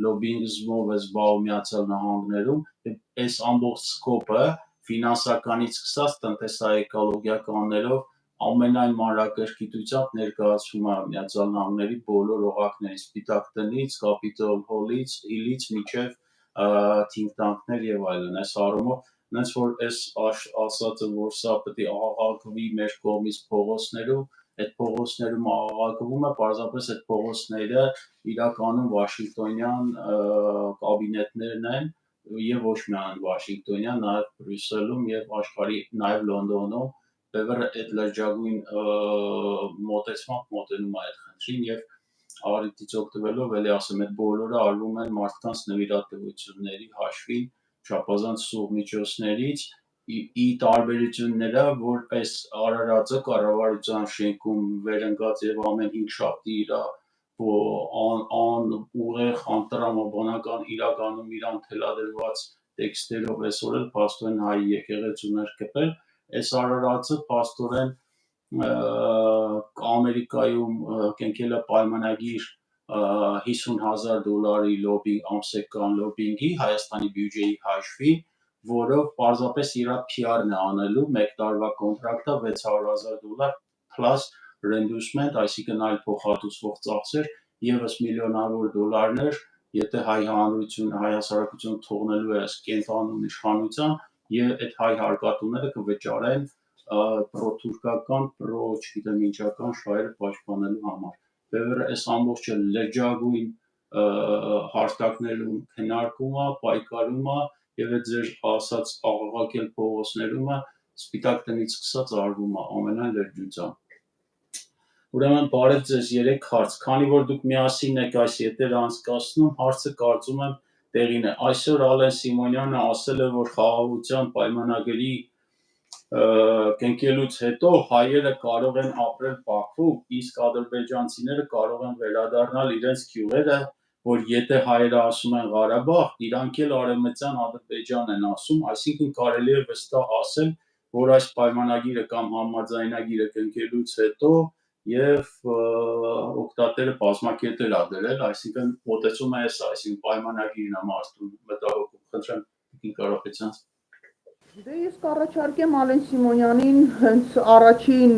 լոբիզմով է զբաղվում Միացյալ Նահանգներում, եւ այս ամբողջ սկոպը ֆինանսականից սկսած տնտեսա-էկոլոգիականներով ամենայն մանրակրկիտությամբ ներկայացվում է Միացյալ Նահանգների բոլոր օղակներից, Սպիտակ տնից, Կապիտոլ հիլից մինչև think tank-ներ եւ այլն։ Այս առումով հենց որ այս ասածը, որ սա պետք է աղաղակվի մեր կողմից փողոցներում, այդ փողոցներում աղաղակվում է, պարզապես այդ փողոցները իրականում Վաշինգտոնյան կաբինետներն են եւ ոչ միայն Վաշինգտոնյան, նաեւ Բրյուսելում եւ աշխարհի նաեւ Լոնդոնում Բևերը այդ լրջագույն մոտեցմամբ մոտենում է այդ խնդրին եւ առիթից օգտվելով էլի ասեմ, այդ բոլորը արվում են մարդկանց նվիրատվությունների հաշվին, չափազանց սուղ միջոցներից, ի տարբերություն նրա, որ այս Արարատը կառավարության շենքում վերընկած եւ ամեն 5 շաբթի իր ուղեղ անտրամաբանական իրականում իրան թելադրված տեքստերով այսօր էլ փաստորեն հայ եկեղեցուն էր կպել, այս Արարատը փաստորեն Ամերիկայում կնքել է պայմանագիր $50,000 ամսական լոբինգի Հայաստանի բյուջեի հաշվին, որով պարզապես իր PR-ն է անելու, մեկ տարվա կոնտրակտը $600,000 plus reimbursement, այսինքն այլ փոխհատուցվող ծախսեր, եւս միլիոնավոր դոլարներ, եթե հայ հանրությունը, հայ հասարակությունը թողնելու է կենտրոնում իշխանության, եւ այդ հայ հարկատուները կվճարեն պրոթուրքական, չգիտեմ ինչական շահերը պաշտպանելու համար։ Բևերը այս ամբողջը լրջագույն հարթակներում քննարկում է, պայքարում է եւ այդ ձեր ասած աղաղակել փողոցներում է Սպիտակ տնից սկսած արվում է ամենայն լրջությամբ։ Ուրեմն բարև ձեզ 3 հարց, քանի որ դուք միասին եք այս եթերը անցկացնում, հարցը կարծում եմ տեղին է։ Այսօր Ալեն Սիմոնյանը ասել է, որ խաղաղության պայմանագրի կնքելուց հետո հայերը կարող են ապրել Բաքվում, իսկ ադրբեջանցիները կարող են վերադառնալ իրենց գյուղերը, որ եթե հայերը ասում են Ղարաբաղ, իրանք էլ արևմտյան Ադրբեջան են ասում, այսինքն կարելի է վստահ ասել, որ այս պայմանագիրը կամ համաձայնագիրը կնքելուց հետո եւ օկտատերը բազմակետեր ա դրել, այսինքն մոտեցում է այս, այսինքն պայմանագիրն է մարդուն մտահոգում, խնդրեմ Տիկին Կարապետյանց։ Դե ես կառաջարկեմ Ալեն Սիմոնյանին հենց առաջին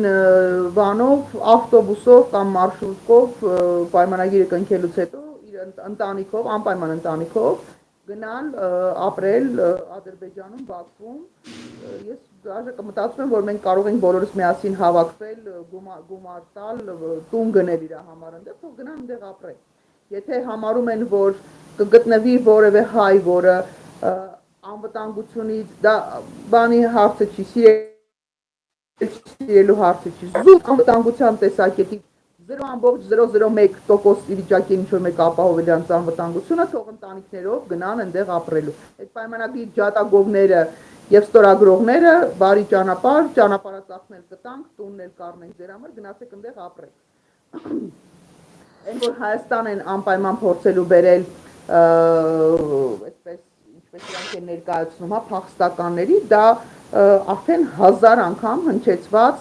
բանով ավտոբուսով կամ մարշրուտկով պայմանագիրը կնքելուց հետո իր ընտանիքով, անպայման ընտանիքով գնալ ապրել Ադրբեջանում, Բաքվում։ Ես դաժե մտածում եմ, որ մենք կարող ենք բոլորս միասին հավաքվել, գումար տալ, տուն գնել իր համար այնտեղ, թող գնան այնտեղ ապրեն։ Եթե համարում են, որ կգտնվի որևէ հայ, որը անվտանգությունից դա բանի հարցը չի, սիրելու հարցը չի, զուտ անվտանգության տեսակետից 0.001% վիճակի ինչ-որ մեկ ապահովել դրանց անվտանգությունը, թող ընտանիքներով գնան այնտեղ ապրելու։ Այդ պայմանագրի ջատագովները եւ ստորագրողները բարի ճանապարհածախնել կտանք, տունն էլ կառնենք ձեր համար, գնացեք այնտեղ ապրեք։ Այն որ Հայաստան են անպայման փորձելու բերել այսպես ինչպես իրանք են ներկայացնում, հա, փախստականների, դա արդեն 1000 անգամ հնչեցված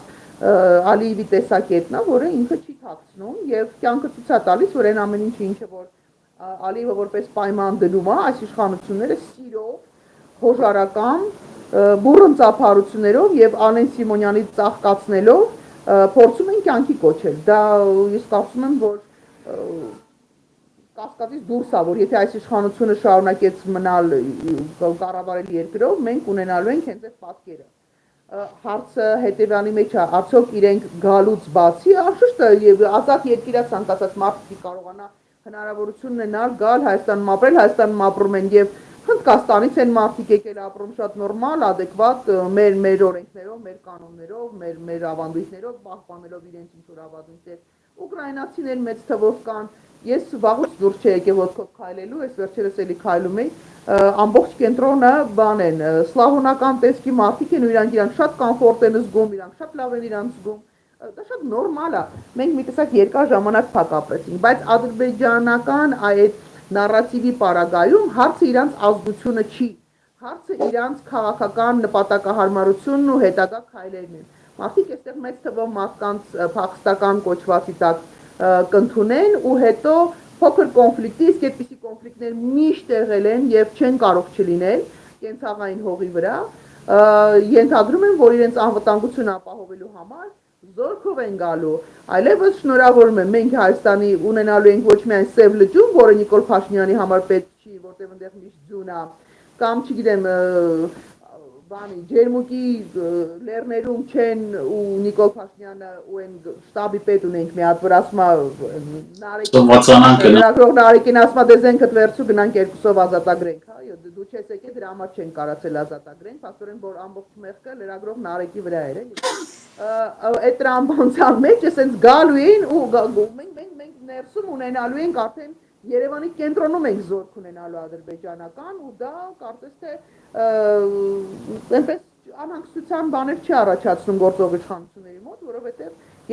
Ալիևի տեսակետն է, որը ինքը չի թաքցնում եւ կյանքը ցույց է տալիս, որ այն ամեն ինչը որ Ալիևը որպես պայման դնում է, այս իշխանությունները սիրով, հոժարական, բուռն ծափարություններով եւ Ալեն Սիմոնյանի ծաղկացնելով փորձում են կյանքի կոչել։ Դա ես կարծում եմ, որ կասկածից դուրս է, որ եթե այս իշխանությունը շարունակեց մնալ կառավարել երկրով, մենք ունենալու ենք հենց այդ պատկերը։ Հարցը հետևյալի մեջ է, արդյոք իրենք գալուց բացի, անշուշտ եւ ազատ երկիրա ցանկացած մարդիկ կարողանա հնարավորություն ունենալ գալ Հայաստանում ապրել, Հայաստանում ապրում են եւ Հնդկաստանից են մարդիկ եկել ապրում շատ նորմալ, adekvat մեր օրենքներով, մեր կանոններով, մեր ավանդույթներով, պահպանելով իրենց ինչ-որ ավանդույթներ։ Ուկրաինացիներ մեծ թվով կան, ես վաղուց դուրս չեկել ոտքով քայլելու, այս վերջերս էլի քայլում էի, ամբողջ կենտրոնը բան են, սլավոնական տեսքի մարդիկ են ու իրանք շատ կոմֆորտ են զգում, իրանք շատ լավ են իրանք զգում, դա շատ նորմալ է, մենք մի տեսակ երկար ժամանակ փակ ապրեցինք, բայց ադրբեջանական այդ նարատիվի պարագայում հարցը իրանց ազգությունը չի, հարցը իրանց քաղաքական նպատակահարմարությունն ու հետագա քայլերն են, մարդիկ այստեղ մեծ թվով մարդկանց փախստական կոչվածի տակ կընդունեն ու հետո փոքր կոնֆլիկտի, իսկ այդպիսի կոնֆլիկտներ միշտ եղել են եւ չեն կարող չլինել կենցաղային հողի վրա, ենթադրում են, որ իրենց անվտանգությունը ապահովելու համար զորքով են գալու, այլևս շնորհավորում եմ, մենք Հայաստանի ունենալու ենք ոչ միայն Սև լճում, որը Նիկոլ Փաշինյանի համար պետք չի, որտեղ այնտեղ միշտ ձյուն է, կամ չգիտեմ, բանի ջերմուկի լեռներում չեն ու Նիկոլ Փաշինյանը ու այն շտաբի պետ ունենք մի հատ, որ ասում է լրագրող Նարեկին ասում է դե զենքդ վերցու գնանք երկուսով ազատագրենք, հա, դու չես եկել դրա համար չեն կարացել ազատագրենք, փաստորեն որ ամբողջ մեղքը լրագրող Նարեկի վրա էր, էլի։ Այդ տրամբանցան մեջ էսենց գալու էին ու մենք ներսում ունենալու ենք արդեն Երևանի կենտրոնում ենք զորք ունենալու ադրբեջանական ու դա կարծես թե այնպես անհանգստության բաներ չի առաջացնում գործող իշխանությունների մոտ, որովհետև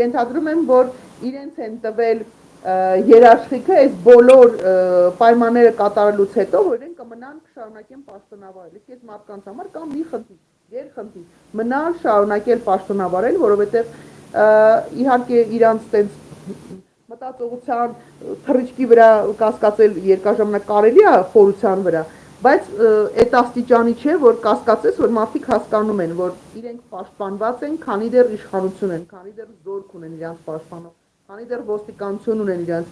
ենթադրում եմ, որ իրենց են տվել երաշխիքը այս բոլոր պայմանները կատարելուց հետո, որ իրենք կմնան կշարունակեն պաշտոնավարել։ Իսկ այս մարդկանց համար կա մի խնդիր, երկխնդիր, մնալ շարունակել պաշտոնավարել, որովհետև իհարկե իրանց տենց մտածողության թռիչքի վրա կասկածել երկար ժամանակ կարելի է խորության վրա, բայց այդ աստիճանի չէ, որ կասկածես, որ մարդիկ հասկանում են, որ իրենք պաշտպանված են, քանի դեռ իշխանություն են, քանի դեռ զորք ունեն իրանց պաշտպանող, քանի դեռ ոստիկանություն ունեն իրանց,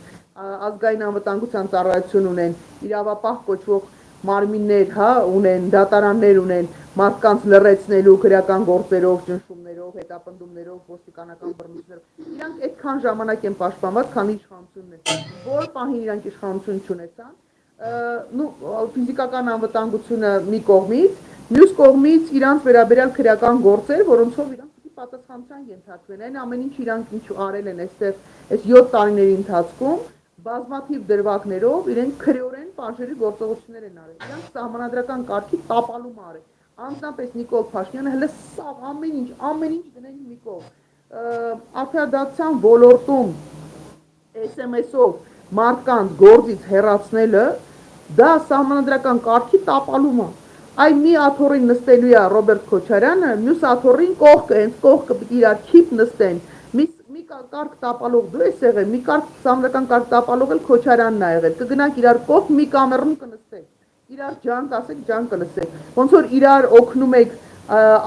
ազգային անվտանգության ծառայություն ունեն, իրավապահ կոչվող մարմիններ, հա, ունեն, դատարաններ ունեն, մարդկանց լռեցնելու քրեական գործերով, ճնշումներով, հետապնդումներով, ոստիկանական բռնություններով։ Իրանք այդքան ժամանակ են պաշտպանված, քանի իշխանությունն է։ Որ պահին իրանք իշխանություն չունեցան, ֆիզիկական անվտանգությունը մի կողմից, մյուս կողմից իրանք վերաբերյալ քրեական գործեր, որոնցով իրանք պիտի պատասխանության ենթարկվեն։ Այն ամեն ինչ իրանք ինչ արել են այստեղ այս 7 տարիների ընթացքում բազմաթիվ դրվագներով իրենք քրեորեն պատժերի գործողություններ են արել։ Իրանք սահմանադրական կարգի տապալում արել։ Անձնապես Նիկոլ Փաշինյանը հələ սա ամեն ինչ դնեն մի կողմ։ Արդարադատության ոլորտում SMS-ով մարդկանց գործից հեռացնելը դա սահմանադրական կարգի տապալում է։ Այ մի աթոռին նստելու է Ռոբերտ Քոչարյանը, մյուս աթոռին կողքը, հենց կողքը պիտի իրար քիփ նստեն։ Մի կարգ տապալող դու ես եղել, մի սահմանադրական կարգ տապալող էլ Քոչարյանն է եղել։ Կգնանք իրար կողք մի կամերում կնստեք։ Իրար ջան կասեք, ջան կլսեք։ Ոնց որ իրար օգնում եք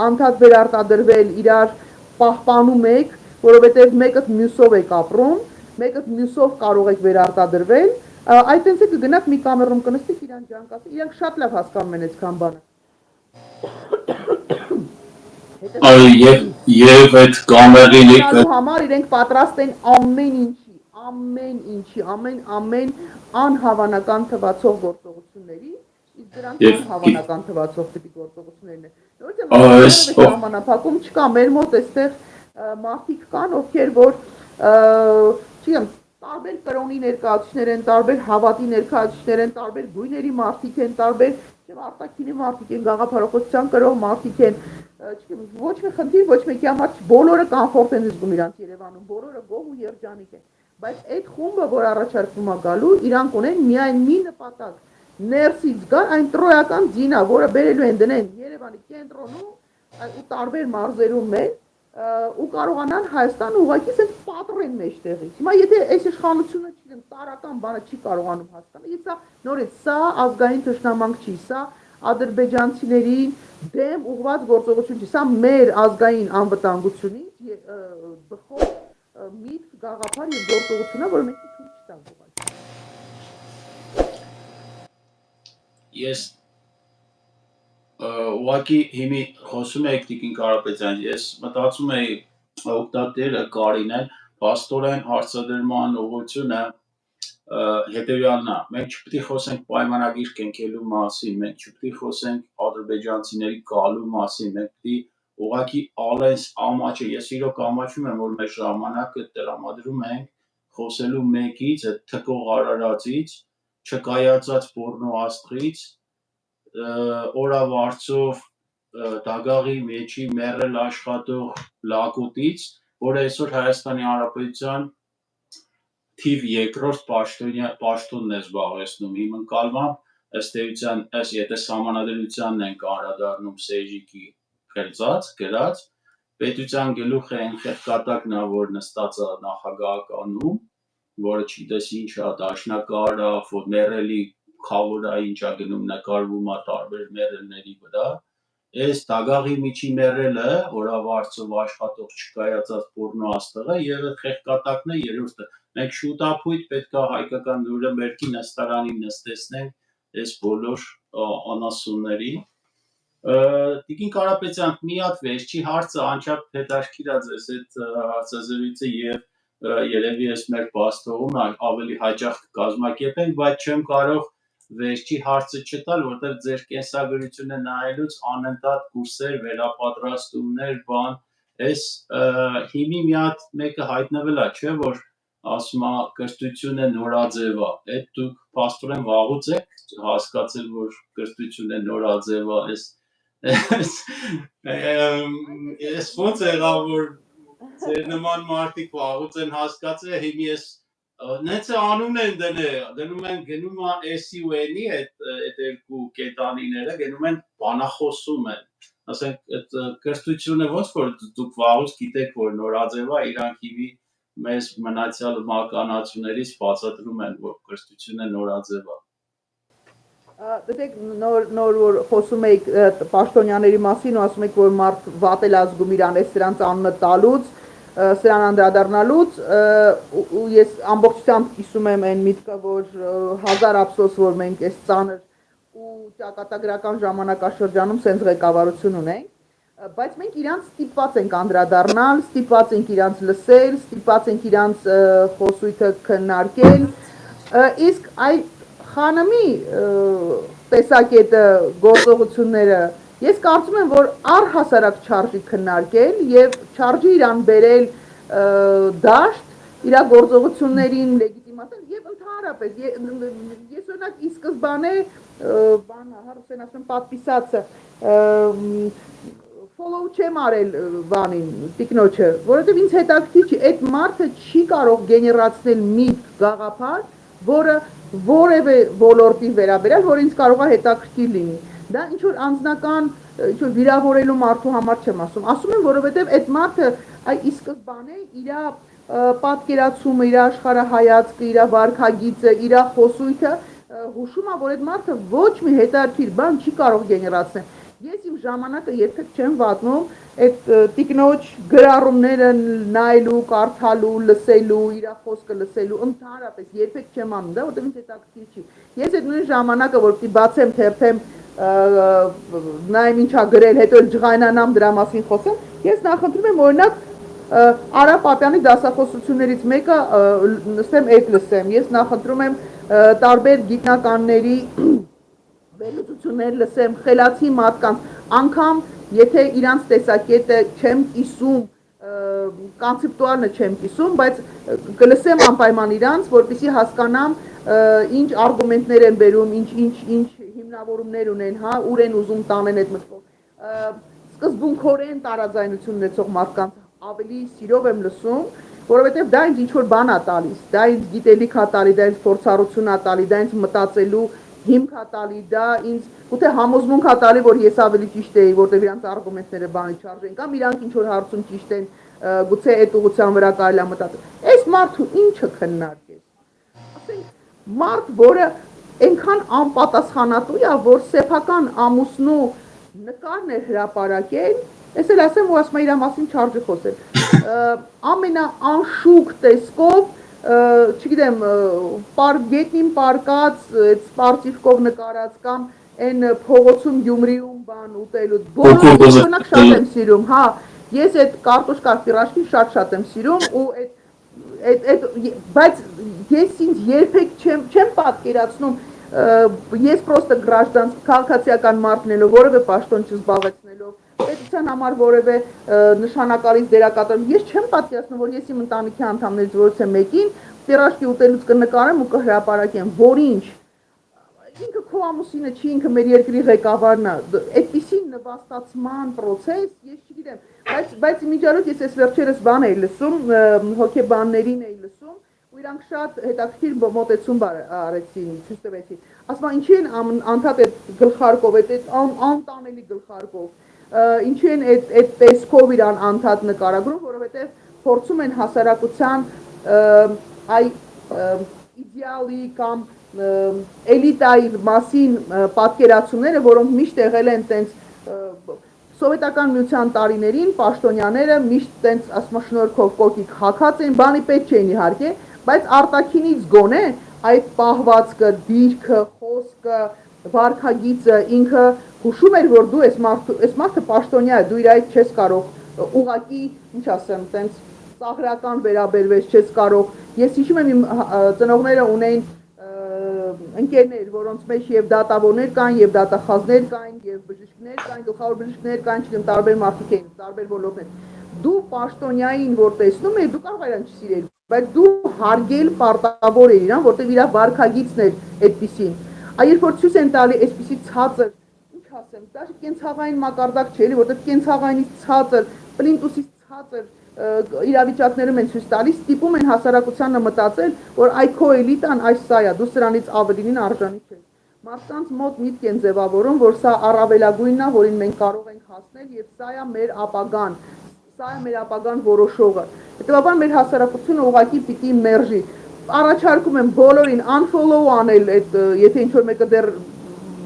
անդադ վերարտադրվել, իրար պահպանում եք, որովհետև մեկը մյուսով եք ապրում, մեկը մյուսով կարող եք վերարտադրվել, այդ տենց է կգնաք մի կամերում կնստեք, իրան ջան կասեք, իրանք շատ լավ հասկանում են այսքան բանը։ Եվ այդ կամերին համար իրենք պատրաստ են ամեն ինչի, ամեն անհավանական թվացող գործողությունների, իսկ Դրանք հավանական թվացող տիպի գործողություններն են։ Որովհետև ժամանակապակում չկա, մեր մոտ այստեղ մարդիկ կան, ովքեր որ չգիտեմ, տարբեր կրոնի ներկայացուցիչներ են, տարբեր հավատի ներկայացուցիչներ են, տարբեր գույների մարդիկ են, տարբեր արտաքինի մարդիկ են, գաղափարախոսության կրող մարդիկ են, չգիտեմ, ոչ մի խնդիր, ոչ մեկի համար բոլորը կոմֆորտ են զգում իրանց Երևանում, բոլորը գոհ ու երջանիկ են, բայց այդ խումբը, որ առաջարկվում է գալու, իրանք ունեն միայն մի նպատակ, ներսից գալ այն տրոյական ձինը, որը բերելու են դնեն Երևանի կենտրոնում ու տարբեր մարզերում մեծ ու կարողանան Հայաստանը ուղղակի ասես պատռեն մեջտեղից։ Հիմա եթե այս իշխանությունը չգիտեմ տարական բանը չի կարողանում հասկանալ, իսկ սա նորից սա ազգային թշնամանք չի, սա ադրբեջանցիների դեմ ուղղված գործողություն չի, սա մեր ազգային անվտանգությունից բխող միտք, գաղափար եւ գործողություն է, որը մենք ցույց չտանք ուղղակի։ Ես ուղղակի հիմի խոսում եք Տիկին Կարապետյան, ես մտածում էի օգտատերը Կարինեն, փաստորեն հարցադրման ուղղությունը հետևյալն է, մենք չպետք է խոսենք պայմանագիր կնքելու մասին, մենք չպետք է խոսենք ադրբեջանցիների գալու մասին, մենք պետք է ուղղակի ալենց ամաչը, ես իրոք ամաչում եմ, որ մեր ժամանակը տրամադրում ենք խոսելու մեկից, այդ թկող արարածից, չկայացած պորնո աստղից, օրավարձով դագաղի մեջի մեռել աշխատող լակուտից, որը այսօր Հայաստանի Հանրապետության թիվ երկրորդ պաշտոնն է զբաղեցնում, իմ ընկալմամբ ըստ էության, եթե սահմանադրությանն ենք անդրադառնում Սեյժիկի գրած, պետության գլուխ է այն խեղկատակն է, որ նստած է նախագահականում, որը չգիտես ինչ է, դաշնակար է, մեռելի խավոր է, ինչ է գնում, նկարվում է տարբեր մեռելների վրա, այս դագաղի միջի մեռելը, օրավարձով աշխատող չկայացած պորնո աստղը եւ խեղկատակն է երրորդը։ Մենք շուտապույտ պետք է հայկական Նյուրնբերգի նստարանին նստեցնենք այս բոլոր անասուններին։ Տիկին Կարապետյան, մի հատ վերջի հարցը անչափ հետաքրքիր է ձեզ այդ հարցազրույցը եւ երևի ես մեր բաստողում ավելի հաճախ կազմակերպենք, բայց չեմ կարող վերջի հարցը չտալ, որտեղ ձեր կենսագրությունը նայելուց անընդհատ կուրսեր, վերապատրաստումներ, բան, այս հիմի մի հատ մեկը հայտնվել է, չէ, որ ասում է կրթությունը նորաձև է, այդ դուք փաստորեն վաղուց եք հասկացել, որ կրթությունը նորաձև է, այս ոնց եղավ, որ ձեր նման մարդիկ վաղուց են հասկացել, հիմի ես նենց է անուն են դնում են գնում է S-ի ու N-ի այդ երկու կետանիները, գնում են բանախոսում են, ասենք այդ կրթությունը ոնց որ դուք վաղուց գիտեք, որ նորաձև է, իրանք հիմի մեզ մնացյալ մականացուներից բացատրում են, որ կրթությունը նորաձև է։ Դեք նոր որ խոսում եք պաշտոնյաների մասին ու ասում եք, որ մարդ վատ էլ ազգում իրան է սրանց անունը տալուց, սրան անդրադառնալուց ու ես ամբողջությամբ կիսում եմ այն միտքը, որ հազար ափսոս, որ մենք այս ծանր ու ճակատագրական ժամանակաշրջանում սենց ղեկավարություն ունենք, բայց մենք իրանց ստիպված ենք անդրադառնալ, ստիպված ենք իրանց լսել, ստիպված ենք իրանց խոսույթը քննարկել, իսկ այ խանամի տեսակետը գործողությունները ես կարծում եմ, որ առհասարակ չարժի քննարկել եւ չարժի իրան բերել դաշտ իր գործողություններին լեգիտիմացնել եւ ընդհանրապես ես օրինակ ի սկզբանե բանը հարուսեն ասում պատվիսացը follow չեմ արել բանին տիկնոջը, որովհետեւ ինձ հետաքրքիր չի, այդ մարդը չի կարող գեներացնել մի գաղափար, որը որևէ ոլորտի վերաբերյալ, որ ինձ կարող է հետաքրքիր լինի։ Դա ինչ որ անձնական, ինչ որ վիրավորելու մարդու համար չեմ ասում եմ, որովհետև այդ մարդը այ ի սկզբանե իր պատկերացումը, իր աշխարհայացքը, իր վարքագիծը, իր խոսույթը հուշում է, որ այդ մարդը ոչ մի հետաքրքիր բան չի կարող գեներացնել։ Ես իմ ժամանակը երբեք չեմ վատնում այդ տիկնոջ գրառումները նայելու, կարդալու, լսելու, իր խոսքը լսելու, ընդհանրապես երբեք չեմ անում դա, որտեղ ինձ հետաքրքիր չի։ Ես այդ նույն ժամանակը, որ պիտի բացեմ, թերթեմ, նայեմ ինչա գրել, հետո ջղայնանամ դրա մասին խոսեմ, ես նախընտրում եմ օրինակ Արա Պապյանի դասախոսություններից մեկը նստեմ այդ լսեմ, ես նախընտրում եմ տարբեր գիտնականների վերլուծություններ լսեմ խելացի մարդկանց, անգամ եթե իրանց տեսակետը չեմ կիսում, կոնցեպտուալը չեմ կիսում, բայց կլսեմ անպայման իրանց, որպեսզի հասկանամ ինչ արգումենտներ են բերում, ինչ հիմնավորումներ ունեն, հա, ուր են ուզում տանեն այդ մտքով։ Սկզբունքորեն տարաձայնություն ունեցող մարդկանց ավելի սիրով եմ լսում, որովհետև դա ինձ ինչ-որ բան է տալիս, դա ինձ գիտելիք է տալի, դա ինձ փորձառություն է տալի, դա ինձ մտածելու հիմք է տալի, դա ինձ գուցե համոզմունք է տալի, որ ես ավելի ճիշտ էի, որտեղ իրանց արգումենտները բանի չարժեն, կամ իրանք ինչ-որ հարցում ճիշտ են, գուցե այդ ուղղության վրա կարելի է մտածել։ Այս մարդու ինչը քննարկես։ Ասենք, մարդ, որը այնքան անպատասխանատու է, որ սեփական ամուսնու նկարն էր հրապարակել, ես էլ ասեմ, ու ասում եմ իր մասին չարժի խոսել։ Ամենաանշուք տեսքով, չգիտեմ, գետնին պարկած, սպարտիվկով նկարած կամ այն փողոցում Գյումրիում բան ուտելու, բոլորը շատ եմ սիրում, հա, ես այդ կարտոշկա պիրաժկին շատ եմ սիրում ու բայց ես ինձ երբեք չեմ պատկերացնում, ես պրոստը գրաժդանց քաղաքացիական մարդ լինելով, որևէ պաշտոն չզբաղեցնելով, պետության համար որևէ նշանակալից դերակատարում, ես չեմ պատկերացնում, որ ես իմ ընտանիքի անդամներից որևէ մեկին պիրաժկի ուտելուց կնկարեմ ու կհրապարակեմ, որինչ ինքը քո ամուսինը չի, ինքը մեր երկրի ղեկավարն է, այդպիսի նվաստացման process, ես չգիտեմ, բայց միջալոց ես այս վերջերս բան էի լսում, հոգեբաններին էի լսում, ու իրանք շատ հետաքրքիր մոտեցում արեցին, ցույց տվեցին, ասում են ինչի են անդադ այդ գլխարկով, այդ անտանելի գլխարկով, ինչի են այդ տեսքով իրան անդադ նկարագրում, որովհետև փորձում են հասարակության իդեալի կամ էլիտայի մասին պատկերացումները, որոնք միշտ եղել են տենց սովետական միության տարիներին պաշտոնյաները միշտ տենց ասում շնորհքով կոկիկ հագած են, բանի պետք չէին իհարկե, բայց արտաքինից գոնե այդ պահվածքը, դիրքը, խոսքը, վարքագիծը ինքը հուշում էր, որ դու այս մարդը պաշտոնյա է, դու իր այդ չես կարող ուղղակի, ինչ ասեմ, տենց ծաղրական վերաբերվես, չես կարող։ Ես հիշում եմ իմ ծնողները ունեին ընկերներ, որոնց մեջ եւ դատավորներ կային, եւ դատախազներ կային, եւ բժիշկներ կային, գլխավոր բժիշկներ կային, չգիտեմ, տարբեր մարդիկ էին, տարբեր ոլորտներ։ Դու պաշտոնյային որ տեսնում ես, դու կարող ես չսիրել, բայց դու հարգել պարտավոր ես իրան, որտեղ իր վարքագիծն էր այդպեսին։ Երբ որ ցույց են տալի այսպեսի ցածր, ինչ ասեմ, դա կենցաղային մակարդակ չէ, էլի, որտեղ կենցաղայինից ցածր, պլինտուսից ցածր իրավիճակներում են ցույց տալիս, ստիպում են հասարակությանը մտածել, որ այ քո էլիտան այս սա է, դու սրանից ավելին արժանի չես։ Մարդկանց մոտ միտք են ձևավորում, որ սա առավելագույնն է, որին մենք կարող ենք հասնել, եւ սա է մեր ապագան, սա է մեր ապագան որոշողը։ Հետևաբար մեր հասարակությունը ուղղակի պիտի մերժի։ Առաջարկում եմ բոլորին unfollow անել այդ, եթե ինչ-որ մեկը դեռ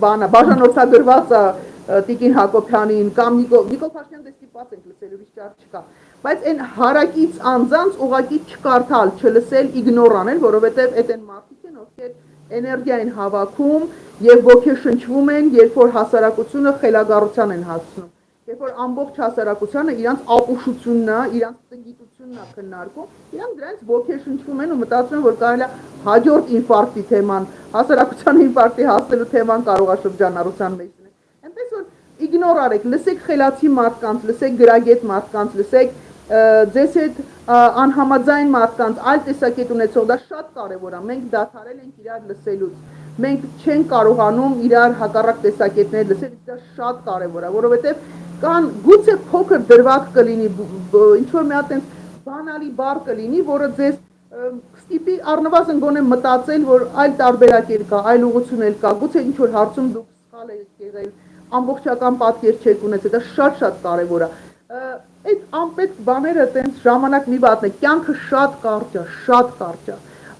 բանը բաժանորդագրված է Տիկին Հակոբյանին կամ Նիկոլ Փաշինյան դեպքից ենք լսելու վիճակ չկա, բայց այն հարակից անձանց ուղղակի չկարդալ, չլսել, իգնոր անել, որովհետև այդ են մարդիկ են, ովքեր էներգիա են հավաքում եւ ոգեշնչվում են, երբ որ հասարակությունը խելագարության են հասնում, երբ որ ամբողջ հասարակությանը իրանց ապուշությունն է, իրանց տգիտությունն է քննարկում, իրանք դրանից ոգեշնչվում են ու մտածում են, որ կարելի է հաջորդ ինֆարկտի թեման, հասարակության ինֆարկտի հասնելու թեման կարող է շրջանառության մեջ լինել։ Այնպես որ իգնոր արեք, լսեք խելացի մարդկանց, լսեք գրագետ մարդկանց, լսեք ձեզ հետ անհամաձայն մարդկանց, այլ տեսակետ ունեցող, դա շատ կարևոր է, մենք դադարել ենք իրար լսելուց, մենք չենք կարողանում իրար հակառակ տեսակետներ լսել, դա շատ կարևոր է, որովհետև կան գուցե փոքր դրվագ կլինի, ինչ-որ մի հատ բանալի բառ կլինի, որը ձեզ ստիպի առնվազն գոնե մտածել, որ այլ տարբերակեր կա, այլ ուղղություն կա, գուցե ինչ-որ հարցում դուք սխալ եք եղել, ամբողջական պատկեր չեք ունեցել, դա շատ կարևոր է։ Այդ անպետք բաները տենց ժամանակ մի վատնեք, կյանքը շատ կարճ է,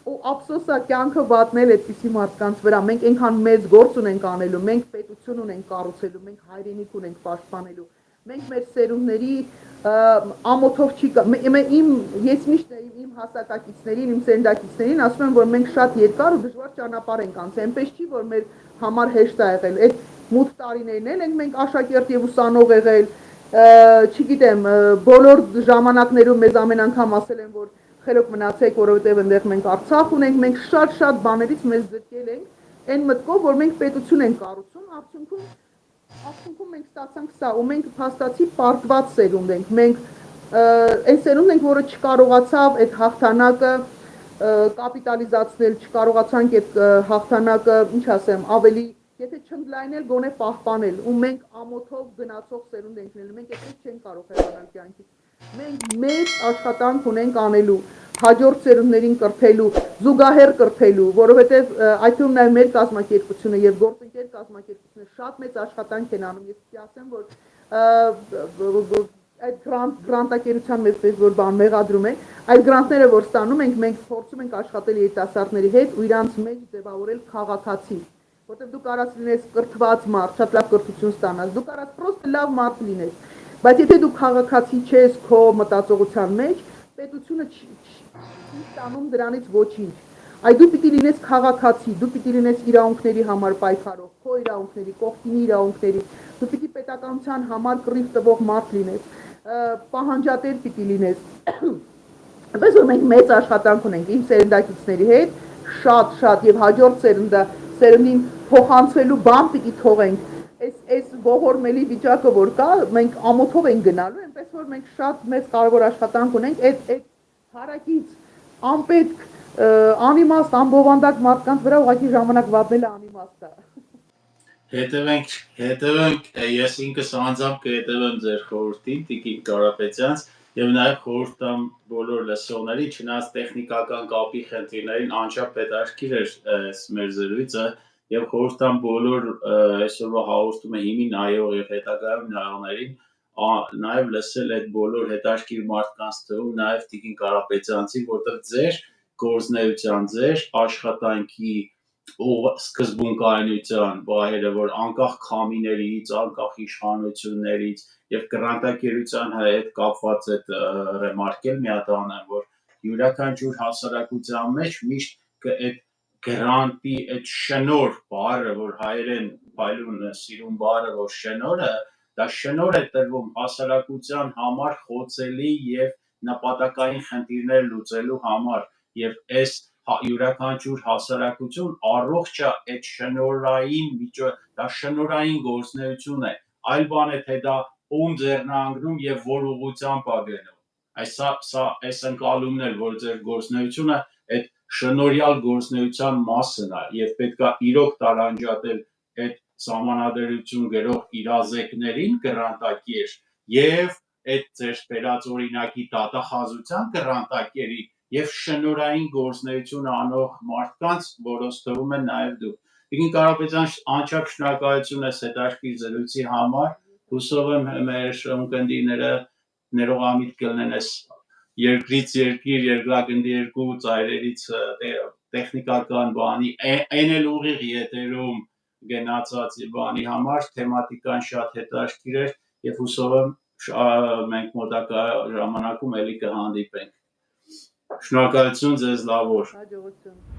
ու ափսոս է կյանքը վատնել այդպիսի մարդկանց վրա, մենք այնքան մեծ գործ ունենք անելու, մենք պետություն ունենք կառուցելու, մենք հայրենիք ունենք պաշտպանելու, մենք մեր սերունդների ամոթով չի կա, ես միշտ իմ հասակակիցներին, իմ սերնդակիցներին ասում եմ, որ մենք շատ երկար ու դժվար ճանապարհ ենք անցել, այնպես չի, որ մեր համար հեշտ է եղել, այդ մութ տարիներն ենք մենք աշակերտ եւ ուսանող եղել, չգիտեմ, բոլոր ժամանակներում մեզ ամեն անգամ ասել են, որ խելոք մնացեք, որովհետև այնտեղ մենք Արցախ ունենք, մենք շատ բաներից մեզ զրկել ենք այն մտքով, որ մենք պետություն ենք կառուցում, արդյունքում մենք ստացանք սա, ու մենք փաստացի պարտված սերունդ ենք, մենք այն սերունդն ենք, որը չկարողացավ այդ հաղթանակը կապիտալիզացնել, չկարողացանք այդ հաղթանակը, ինչ ասեմ, ավելի, եթե չընդլայնել, գոնե պահպանել, ու մենք ամոթով գնացող սերունդ ենք նել, մենք այդպես չենք կարող հեռանալ կյանքից։ Մենք մեծ աշխատանք ունենք անելու, հաջորդ սերունդներին կրթելու, զուգահեռ կրթելու, որովհետև այդ թվում նաև մեր կազմակերպությունը եւ գործընկեր կազմակերպությունը շատ մեծ աշխատանք են անում, ես պիտի ասեմ, որ այդ գրանտակերության մեծ որ բան մեղադրում ենք, այդ գրանտները որ ստանում ենք, մենք փորձում ենք աշխատել երիտասարդների հետ ու իրանց մեջ ձևավորել քաղաքացի, որտեղ դու կարաս լինես կրթված մարդ, շատ լավ կրթություն ստանաս, դու կարաս պրոստը լավ մարդ լինես, բայց եթե դու քաղաքացի չես քո մտածողության մեջ, պետությունը չի ստանում դրանից ոչինչ։ Այդ դու պիտի լինես քաղաքացի, դու պիտի լինես իրավունքների համար պայքարող, քո իրավունքների, կողքինի իրավունքների, դու պիտի պետականության համար կռիվ տվող մարդ լինես, պահանջատեր պիտի լինես։ Այնպես որ մենք մեծ աշխատանք ունենք իմ սերնդակիցների հետ, շատ եւ հաջորդ սերնդին փոխանցվելու բան պիտի թողենք։ Այս ողորմելի վիճակը որ կա, մենք ամոթով ենք գնալու, այնպես որ մենք շատ մեծ կարևոր աշխատանք ունենք այդ հարակից անպետք անիմաստ անբովանդակ մարդկանց վրա ուղղակի ժամանակ վատնելը անիմաստ է։ Հետևենք, ես ինքս անձամբ կհետևեմ ձեր խորհրդին, Տիկին Կարապետյանց, եւ նաեւ խորհուրդ տամ բոլոր լսողներին, չնայած տեխնիկական կապի խնդիրներին անչափ հետաքրքիր էր մեր զրույցը, եւ խորհուրդ տամ բոլոր այսօրվա հաղորդումը հիմի նայող եւ հետագայում նայողներին նաեւ լսել այդ բոլոր հետաքրքիր մարդկանց թվում նաեւ Տիկին Կարապետյանցի, որտեղ ձեր գործնեության, ձեր աշխատանքի սկզբունքայնության բահերը, որ անկախ քամիներից, անկախ իշխանություններից եւ գրանտակերության հետ կապված այդ ռեմարկել մի հատ անեմ, որ յուրաքանչյուր հասարակության մեջ միշտ այդ գրանտի այդ շնոր բառը, որ հայերեն փայլուն սիրուն բառը, որ շնորը, դա շնոր է տրվում հասարակության համար խոցելի եւ նպատակային խնդիրներ լուծելու համար եւ այս յուրաքանչյուր հասարակություն առողջ է այդ շնորհային դա շնորհային գործունեություն է, այլ բան է թե դա ում ձեռնարկում եւ որ ուղղությամբ է գնում։ Այս ընկալումն էլ որ ձեր գործունեությունը այդ շնորհյալ գործունեության մասն է եւ պետքա իրոք տարանջատել այդ սահմանադրություն գրող իրազեկներին գրանտակեր եւ այդ ձեր սպերած օրինակի դատախազության գրանտակերի եւ շնորհային գործունեություն անող մարդկանց, որոնց թվում են նաեւ դուք։ Տիկին Կարապետյան, անչափ շնորհակալություն ես հետաքրքիր զրույցի համար, հուսով եմ մեր ունկնդիրները ներողամիտ կլինեն այս երկրից երկիր, երկրագնդի երկու ծայրերից տեխնիկական բանի, այն էլ ուղիղ եթերում գնացած բանի համար, թեմատիկան շատ հետաքրքիր էր եւ հուսով եմ մենք մոտակա ժամանակում էլի կհանդիպենք։ Շնորհակալություն ձեզ, լավ օր։ Հաջողություն։